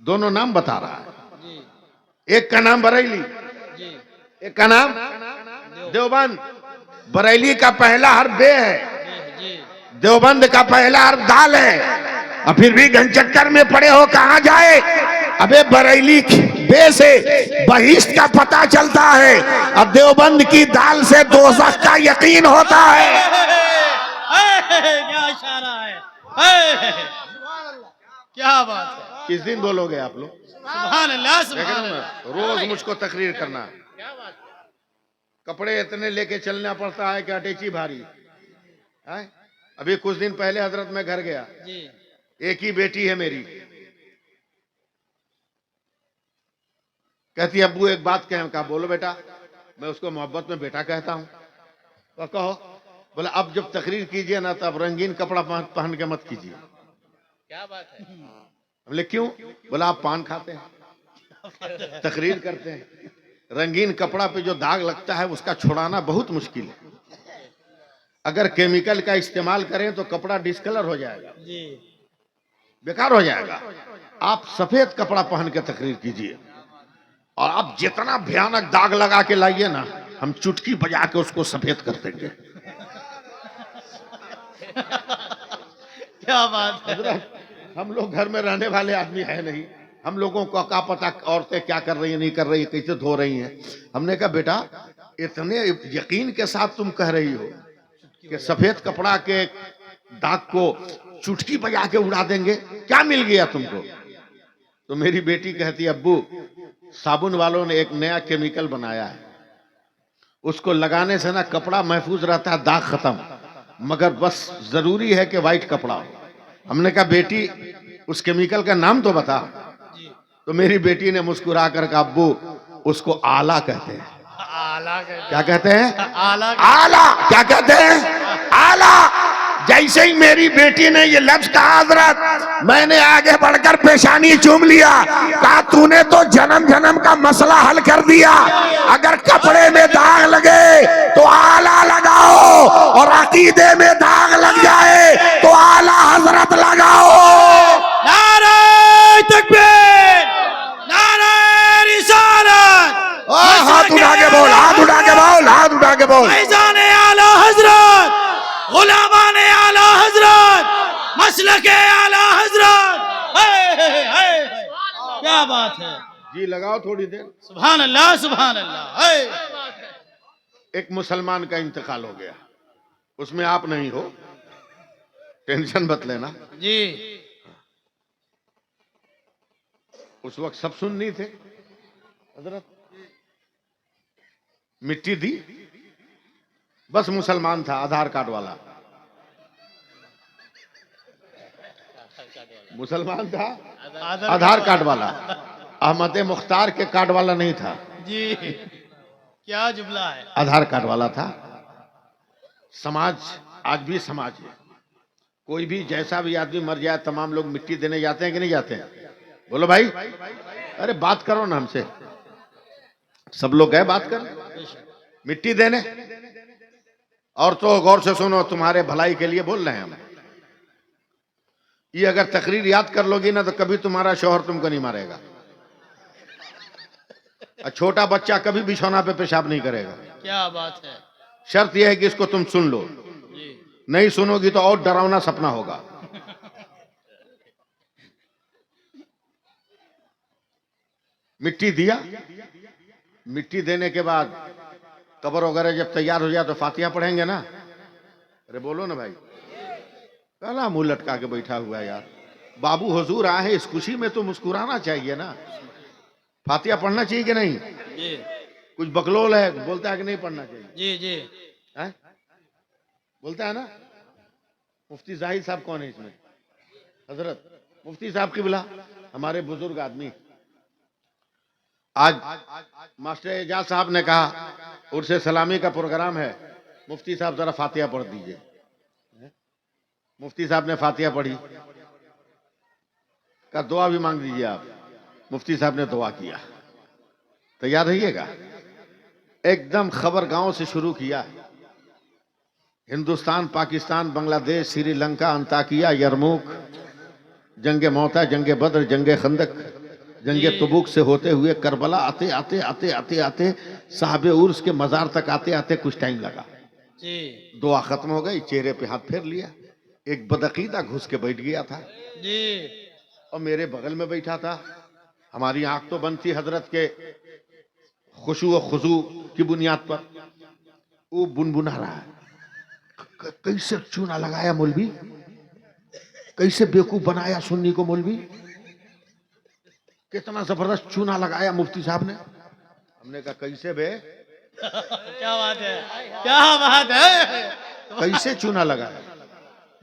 दोनों नाम बता रहा है। जी एक का नाम बरेली, जी एक का नाम देवबंद। बरेली का पहला हर्फ बे है, जी देवबंद का पहला हर्फ दाल है, और फिर भी घनचक्कर में पड़े हो, कहां जाए। अबे बरेली बे से बहिश्त का पता चलता है, और देवबंद की दाल से दोज़ख का यकीन होता है। क्या इशारा है, क्या बात है। किस दिन बोलोगे आप लोग? सुभान अल्लाह, देख रहे सुभान हो अल्लाह। ना, रोज मुझको तकरीर करना है। कपड़े इतने लेके चलना पड़ता है कि अटैची भारी है। अभी कुछ दिन पहले हजरत में घर गया, जी एक ही बेटी है मेरी, कहती अब्बू एक बात कहें। कहा बोलो बेटा। मैं उसको मोहब्बत में बेटा कहता हूं। तो कहो। बोला अब जब तकरीर कीजिए ना, तब रंगीन कपड़ा पहन के मत कीजिए। क्या बात है। बोले क्यों? बोला आप पान खाते हैं, तकरीर करते हैं, रंगीन कपड़ा पे जो दाग लगता है उसका छुड़ाना बहुत मुश्किल है। अगर केमिकल का इस्तेमाल करें तो कपड़ा डिस्कलर हो जाएगा, जी बेकार हो जाएगा। आप सफेद कपड़ा पहन के तकरीर कीजिए, और आप जितना भयानक दाग लगा के लाइए ना, हम चुटकी बजा के उसको सफेद कर देंगे। क्या बात है। हम लोग घर में रहने वाले आदमी है नहीं, हम लोगों को क्या पता औरतें क्या कर रही है, नहीं कर रही है, कैसे धो रही हैं। हमने कहा बेटा इतने यकीन के साथ तुम कह रही हो कि सफेद कपड़ा के दाग को चुटकी बजा के उड़ा देंगे, क्या मिल गया तुमको? तो मेरी बेटी कहती अब्बू साबुन वालों ने एक नया केमिकल बनाया है, उसको लगाने से ना कपड़ा महफूज रहता है, दाग खत्म, मगर बस जरूरी है कि वाइट कपड़ा हो। हमने कहा बेटी उस केमिकल का नाम तो बता। तो मेरी बेटी ने मुस्कुरा कर कहा अब्बू उसको आला कहते हैं। आला क्या कहते हैं? आला आला। क्या कहते हैं? आला। जैसे ही मेरी बेटी ने ये लफ्ज कहा हजरत, मैंने आगे बढ़कर पेशानी चूम लिया, कहा तूने तो जन्म जन्म का मसला हल कर दिया। अगर कपड़े में दाग लगे तो आला लगाओ, और अकीदे में दाग लग जाए तो आला हजरत लगाओ। नारे तकबीर, नारे रिसालत। हाथ उठा के बोल, हाथ उठा के बोल, हाथ उठा के बोल। फैज़ाने आला हजरत, गुलामाने आला हजरत, मसलके आला हजरत। क्या बात है। जी लगाओ थोड़ी देर। सुभान अल्लाह, सुभान अल्लाह। एक मुसलमान का इंतकाल हो गया, उसमें आप नहीं हो, टेंशन मत लेना। जी उस वक्त सब सुन्नी थे, हजरत मिट्टी दी, बस मुसलमान था, आधार कार्ड वाला मुसलमान था, आधार कार्ड वाला, अहमद मुख्तार के कार्ड वाला नहीं था, जी क्या जुमला है। आधार कार्ड वाला था। समाज आज भी समाज है, कोई भी जैसा भी आदमी मर जाए तमाम लोग मिट्टी देने जाते हैं कि नहीं जाते हैं? बोलो भाई, अरे बात करो ना हमसे, सब लोग गए बात कर मिट्टी देने। और तो गौर से सुनो, तुम्हारे भलाई के लिए बोल रहे हैं हम। ये अगर तकरीर याद कर लोगी ना तो कभी तुम्हारा शौहर तुमको नहीं मारेगा, और छोटा बच्चा कभी बिछौना पे पेशाब नहीं करेगा। क्या बात है। शर्त यह है कि इसको तुम सुन लो, नहीं सुनोगी तो और डरावना सपना होगा। मिट्टी दिया, मिट्टी देने के बाद कब्र वगैरह जब तैयार हो जाए तो फातिहा पढ़ेंगे ना। अरे बोलो ना भाई, काला मुंह लटका के बैठा हुआ है यार। बाबू हुजूर आए हैं, इस खुशी में तो मुस्कुराना चाहिए ना। फातिहा पढ़ना चाहिए कि नहीं? जी कुछ बकलोल है, बोलता है कि नहीं पढ़ना चाहिए? जी जी है? बोलता है ना। मुफ्ती जाहिद साहब कौन है इसमें? हजरत मुफ्ती साहब की बिला, हमारे बुजुर्ग आदमी। आज मास्टर एजाज साहब ने कहा उर्से सलामी का प्रोग्राम है, मुफ्ती साहब जरा फातिहा पढ़ दीजिए। मुफ्ती साहब ने फातिहा पढ़ी, का दुआ भी मांग दीजिए आप। मुफ्ती साहब ने दुआ किया, तैयार रहिएगा। एकदम खबर गांव से शुरू किया, हिंदुस्तान, पाकिस्तान, बांग्लादेश, श्रीलंका, अंताकिया, यरमूक, जंगे मौता, जंगे बद्र, जंगे खंदक, जंगे तबूक से होते हुए करबला आते आते आते आते आते साहबे उर्स के मजार तक आते आते कुछ टाइम लगा। जी दुआ खत्म हो गई, चेहरे पे हाथ फेर लिया। एक बदअकीदा घुस के बैठ गया था जी और मेरे बगल में बैठा था। हमारी आंख तो बंद थी हजरत के खुशू और खुजू की बुनियाद पर। वो बुनबुना रहा है, कैसे चूना लगाया मौलवी, कैसे बेवकूफ बनाया सुन्नी को मौलवी, कितना जबरदस्त चूना लगाया मुफ्ती साहब ने। हमने कहा कैसे बे, क्या बात है, क्या बात है। कैसे चूना लगाया?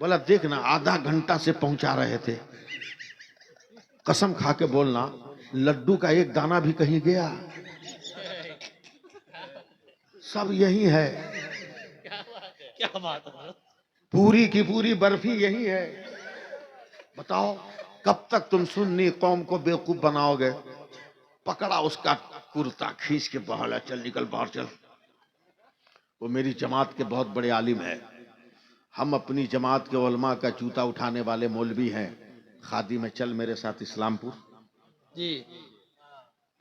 बोला देखना, आधा घंटा से पहुंचा रहे थे, कसम खा के बोलना लड्डू का एक दाना भी कहीं गया, सब यही है, क्या बात है। पूरी की पूरी बर्फी यही है। बताओ कब तक तुम सुन्नी कौम को बेवकूफ बनाओगे? पकड़ा उसका कुर्ता खींच के बाहर, चल निकल बाहर चल। वो मेरी जमात के बहुत बड़े आलिम है, हम अपनी जमात के उलमा का जूता उठाने वाले मौलवी हैं। खादी में चल मेरे साथ इस्लामपुर। जी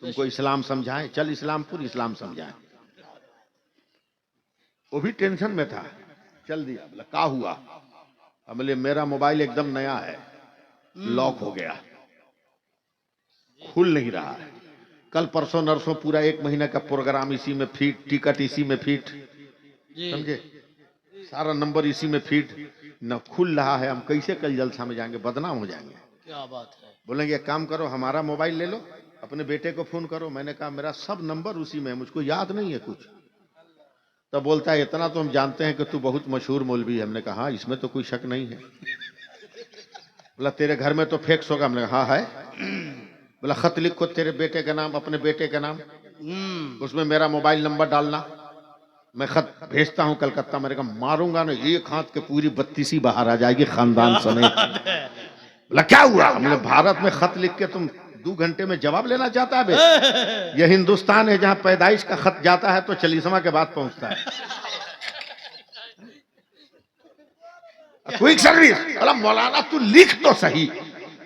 तुमको इस्लाम समझाएं, चल इस्लामपुर इस्लाम समझाएं। वो भी टेंशन में था, चल दिया। बोला क्या हुआ? अब बोले मेरा मोबाइल एकदम नया है, लॉक हो गया, खुल नहीं रहा है। कल परसों नरसों पूरा 1 महीने का प्रोग्राम इसी में फिट, टिकट इसी में फिट, समझे, सारा नंबर इसी में फिट, न खुल रहा है। हम कैसे कल जलसा में जाएंगे, बदनाम हो जाएंगे। क्या बात है। बोलेंगे एक काम करो, हमारा मोबाइल ले लो, अपने बेटे को फोन करो। मैंने कहा मेरा सब नंबर उसी में है, मुझको याद नहीं है कुछ। तब बोलता है इतना तो हम जानते हैं कि तू बहुत मशहूर मौलवी है। हमने कहा हाँ, इसमें तो कोई शक नहीं है। बोला तेरे घर में तो फैक्स होगा। हमने कहा हाँ है। बोला खत लिखो तेरे बेटे का नाम, अपने बेटे का नाम, उसमें मेरा मोबाइल नंबर डालना, मैं खत भेजता हूँ कलकत्ता। मैंने कहा मारूंगा ना, एक हाथ के पूरी 32 बाहर आ जाएगी खानदान समेत। बोला क्या हुआ? हमने भारत में खत लिख के तुम 2 घंटे में जवाब लेना चाहता है बे? यह हिंदुस्तान है जहाँ पैदाइश का खत जाता है तो 40वां के बाद पहुंचता है। Quick service. बोला मौलाना तू लिख तो सही।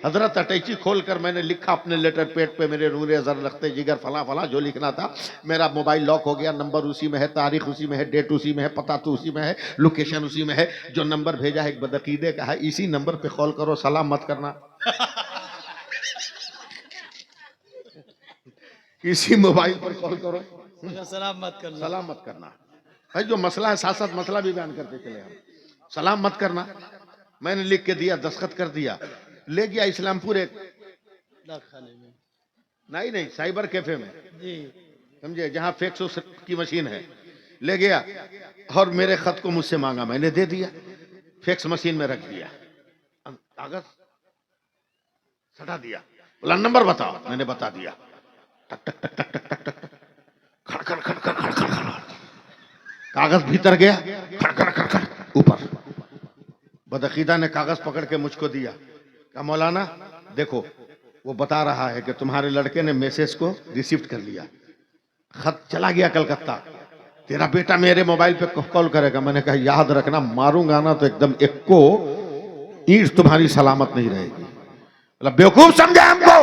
हजरत अटैची खोलकर मैंने लिखा अपने लेटर पैड पे, मेरे नूरे अज़र लख्ते जिगर फला फला जो लिखना था। मेरा मोबाइल लॉक हो गया, नंबर उसी में है, तारीख उसी में है, डेट उसी में है, पता तो उसी में है, लोकेशन उसी में है। जो नंबर भेजा है एक बदअकीदे का है, इसी नंबर पे कॉल करो, सलाम मत करना। इसी मोबाइल पर कॉल करो, सलाम मत करना, सलाम मत करना। भाई जो मसला है साथ साथ मसला भी बयान करते चले हम। सलाम मत करना। मैंने लिख के दिया, दस्तखत कर दिया, ले गया इस्लामपुर एक नहीं साइबर कैफे में, समझे, जहां फैक्स की मशीन है। ले गया और मेरे खत को मुझसे मांगा, मैंने दे दिया, फैक्स मशीन में रख दिया, कागज सटा दिया। बोला नंबर बताओ, मैंने बता दिया। टक टक टक टक टक टक टक, खड़खड़ खड़खड़ खड़खड़ खड़खड़, कागज भीतर गया, खड़खड़ खड़खड़ ऊपर। बदअकीदा ने कागज पकड़ के मुझको दिया, कहा मौलाना देखो, वो बता रहा है कि तुम्हारे लड़के ने मैसेज को रिसीव कर लिया, खत चला गया कलकत्ता, तेरा बेटा मेरे मोबाइल पे कॉल करेगा। मैंने कहा याद रखना, मारूंगा ना तो एकदम एक को ईंट तुम्हारी सलामत नहीं रहेगी। बोला बेवकूफ समझा हमको।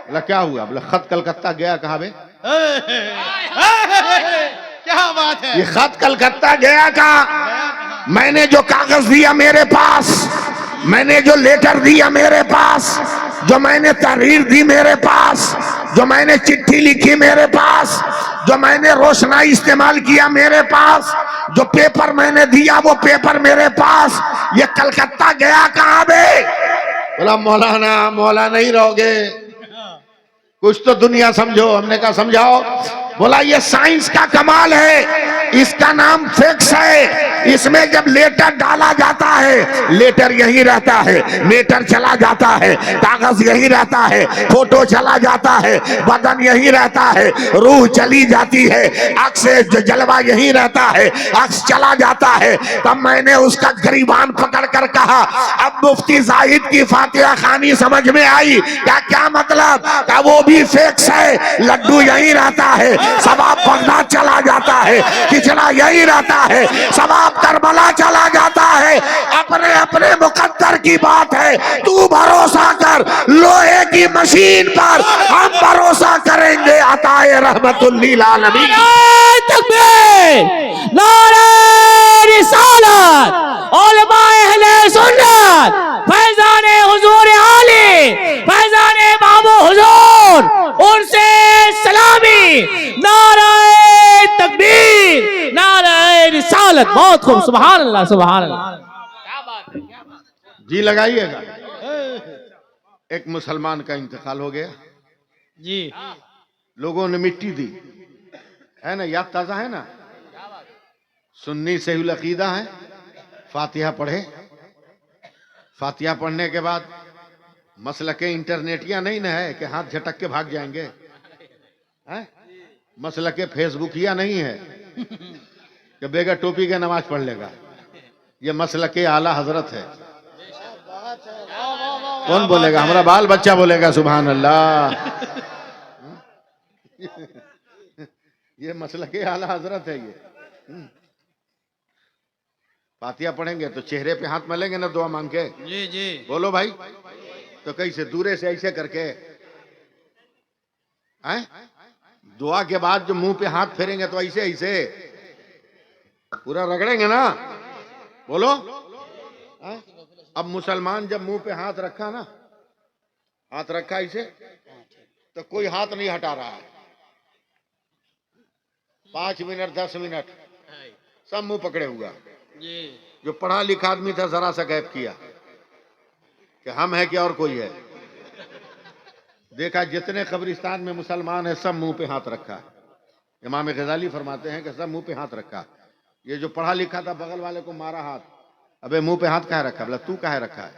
बोला क्या हुआ? बोला खत कलकत्ता गया। कहा बे? क्या बात है? ये खत कलकत्ता गया का? मैंने जो कागज दिया मेरे पास, मैंने जो लेटर दिया मेरे पास, जो मैंने तहरीर दी मेरे पास, जो मैंने चिट्ठी लिखी मेरे पास, जो मैंने रोशनाई इस्तेमाल किया मेरे पास, जो पेपर मैंने दिया वो पेपर मेरे पास। ये कलकत्ता गया कहां बे? बोला मौलाना मौला नहीं रहोगे, कुछ तो दुनिया समझो। हमने कहा समझाओ। बोला ये साइंस का कमाल है, इसका नाम फैक्स है। इसमें जब लेटर डाला जाता है, लेटर यही रहता है, लेटर चला जाता है, कागज यही रहता है, फोटो चला जाता है, बदन यही रहता है, रूह चली जाती है, अक्स जलवा यही रहता है, अक्स चला जाता है। तब मैंने उसका गरीबान पकड़ कर कहा, अब मुफ्ती जाहिद की फातिहा खानी समझ में आई क्या? क्या मतलब? क्या वो भी फैक्स है? लड्डू यही रहता है, सवाब बगदाद चला जाता है, खिचड़ा यही रहता है, सवाब करबला चला जाता है। अपने अपने मुकद्दर की बात है, तू भरोसा कर लोहे की मशीन पर, हम भरोसा करेंगे अताए रहमतुल लिल आलमीन। नारे तकबीर, नारे रिसालत, उलमाए अहले सुन्नत, फैजाने हुजूर आली, फैजाने बाबू हुजूर, उनसे सलामी, नारे तकबीर, नारे रिसालत। बहुत खूब, सुभान अल्लाह सुभान अल्लाह। क्या बात है, क्या बात है। जी लगाइएगा। एक मुसलमान का इंतकाल हो गया जी, लोगों ने मिट्टी दी, है ना, याद ताजा है ना। सुन्नी सहीउल अकीदा है, फातिहा पढ़े। फातिहा पढ़ने के बाद मसलके इंटरनेटिया नहीं ना है कि हाथ झटक के भाग जाएंगे, हैं? मसलके फेसबुकिया नहीं है कि बेगा टोपी के नमाज पढ़ लेगा। ये मसलके आला हजरत है। कौन बोलेगा? हमारा बाल बच्चा बोलेगा सुभान अल्लाह। ये मसलके आला हजरत है। ये फातिहा पढ़ेंगे तो चेहरे पे हाथ मलेंगे ना दुआ मांग के। जी जी, बोलो भाई। तो कैसे? दूरे से ऐसे करके हैं? दुआ के बाद जो मुंह पे हाथ फेरेंगे तो ऐसे ऐसे पूरा रगड़ेंगे ना, बोलो। हैं? अब मुसलमान जब मुंह पे हाथ रखा ना, हाथ रखा ऐसे, तो कोई हाथ नहीं हटा रहा है। 5 मिनट 10 मिनट सब मुंह पकड़े हुआ। जो पढ़ा लिखा आदमी था जरा सा गैप किया कि हम है कि और कोई है। देखा जितने कब्रिस्तान में मुसलमान है सब मुंह पे हाथ रखा है। इमाम गजाली फरमाते हैं कि सब मुंह पे हाथ रखा। ये जो पढ़ा लिखा था बगल वाले को मारा हाथ, अबे मुंह पे हाथ काहे रखा? बोला तू काहे रखा है?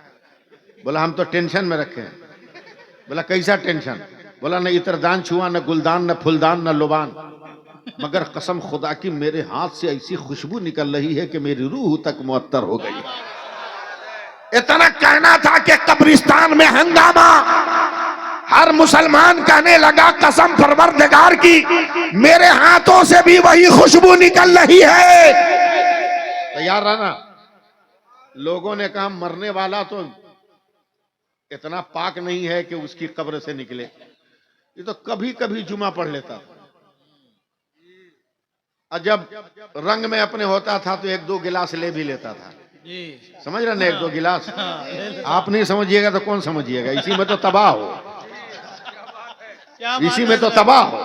बोला हम तो टेंशन में रखे हैं। बोला कैसा टेंशन? बोला न इत्रदान छुआ, न गुलदान, न फुलदान, न लुबान, मगर कसम खुदा की मेरे हाथ से ऐसी खुशबू निकल रही है कि मेरी रूह तक मुअत्तर हो गई। इतना कहना था कि कब्रिस्तान में हंगामा। हर मुसलमान कहने लगा कसम परवरदिगार की मेरे हाथों से भी वही खुशबू निकल रही है। तैयार रहना। लोगों ने कहा मरने वाला तो इतना पाक नहीं है कि उसकी कब्र से निकले, ये तो कभी कभी जुमा पढ़ लेता था। और जब रंग में अपने होता था तो 1-2 गिलास ले भी लेता था। समझ रहे ना? 1-2 गिलास। आप नहीं समझिएगा तो कौन समझिएगा? इसी में तो तबाह हो, इसी में तो तबाह हो।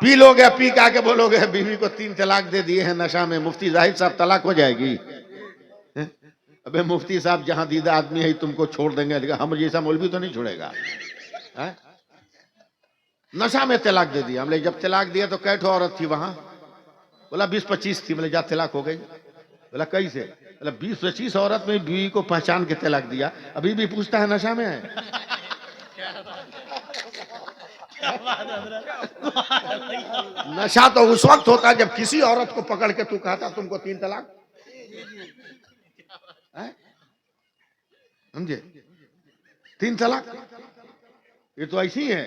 पी लोगे, पी के आके बोलोगे बीवी को 3 तलाक दे दिए हैं नशा में, मुफ्ती जाहिद साहब तलाक हो जाएगी। अबे मुफ्ती साहब जहां दीदा आदमी है तुमको छोड़ देंगे, हम जैसा मौलवी तो नहीं छोड़ेगा। है? नशा में तलाक दे दिया। हमने जब तलाक दिया तो कैठ औरत थी वहां? बोला 20-25 थी। बोले जा तलाक हो गई। बोला कैसे? बोला 20-25 औरत में बीवी को पहचान के तलाक दिया। अभी भी पूछता है नशा में है? नशा तो उस वक्त होता है जब किसी औरत को पकड़ के तू कहता तुमको 3 तलाक। समझे? 3 तलाक ये तो ऐसी है।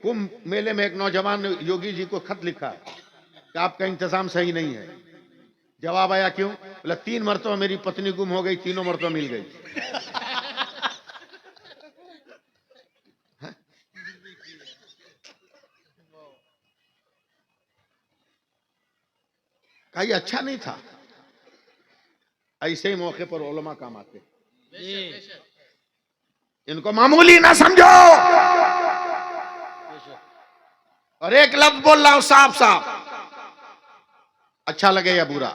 कुंभ मेले में एक नौजवान ने योगी जी को खत लिखा कि आपका इंतजाम सही नहीं है। जवाब आया क्यों? बोला 3 मरतबा मेरी पत्नी गुम हो गई, 3 मरतबा मिल गई। कहा ये अच्छा नहीं था। ऐसे ही मौके पर उलमा काम आते, इनको मामूली ना समझो। और एक लफ्ज बोल रहा हूं साफ साफ, अच्छा लगे या बुरा,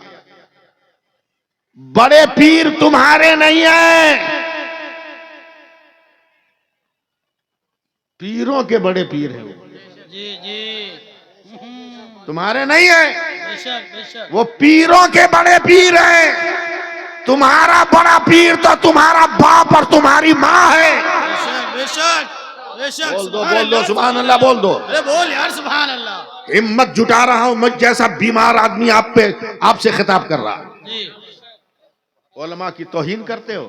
बड़े पीर तुम्हारे नहीं है, पीरों के बड़े पीर हैं वो। जी जी, तुम्हारे नहीं है, बेशक बेशक। वो पीरों के बड़े पीर हैं। तुम्हारा बड़ा पीर तो तुम्हारा बाप और तुम्हारी माँ है। बेशक बेशक बेशक। बोल दो सुभान अल्लाह बोल दो। अरे बोल यार सुभान अल्लाह। हिम्मत जुटा रहा हूं, मुझ जैसा बीमार आदमी आपसे खिताब कर रहा है। जी, उलमा की तौहीन करते हो।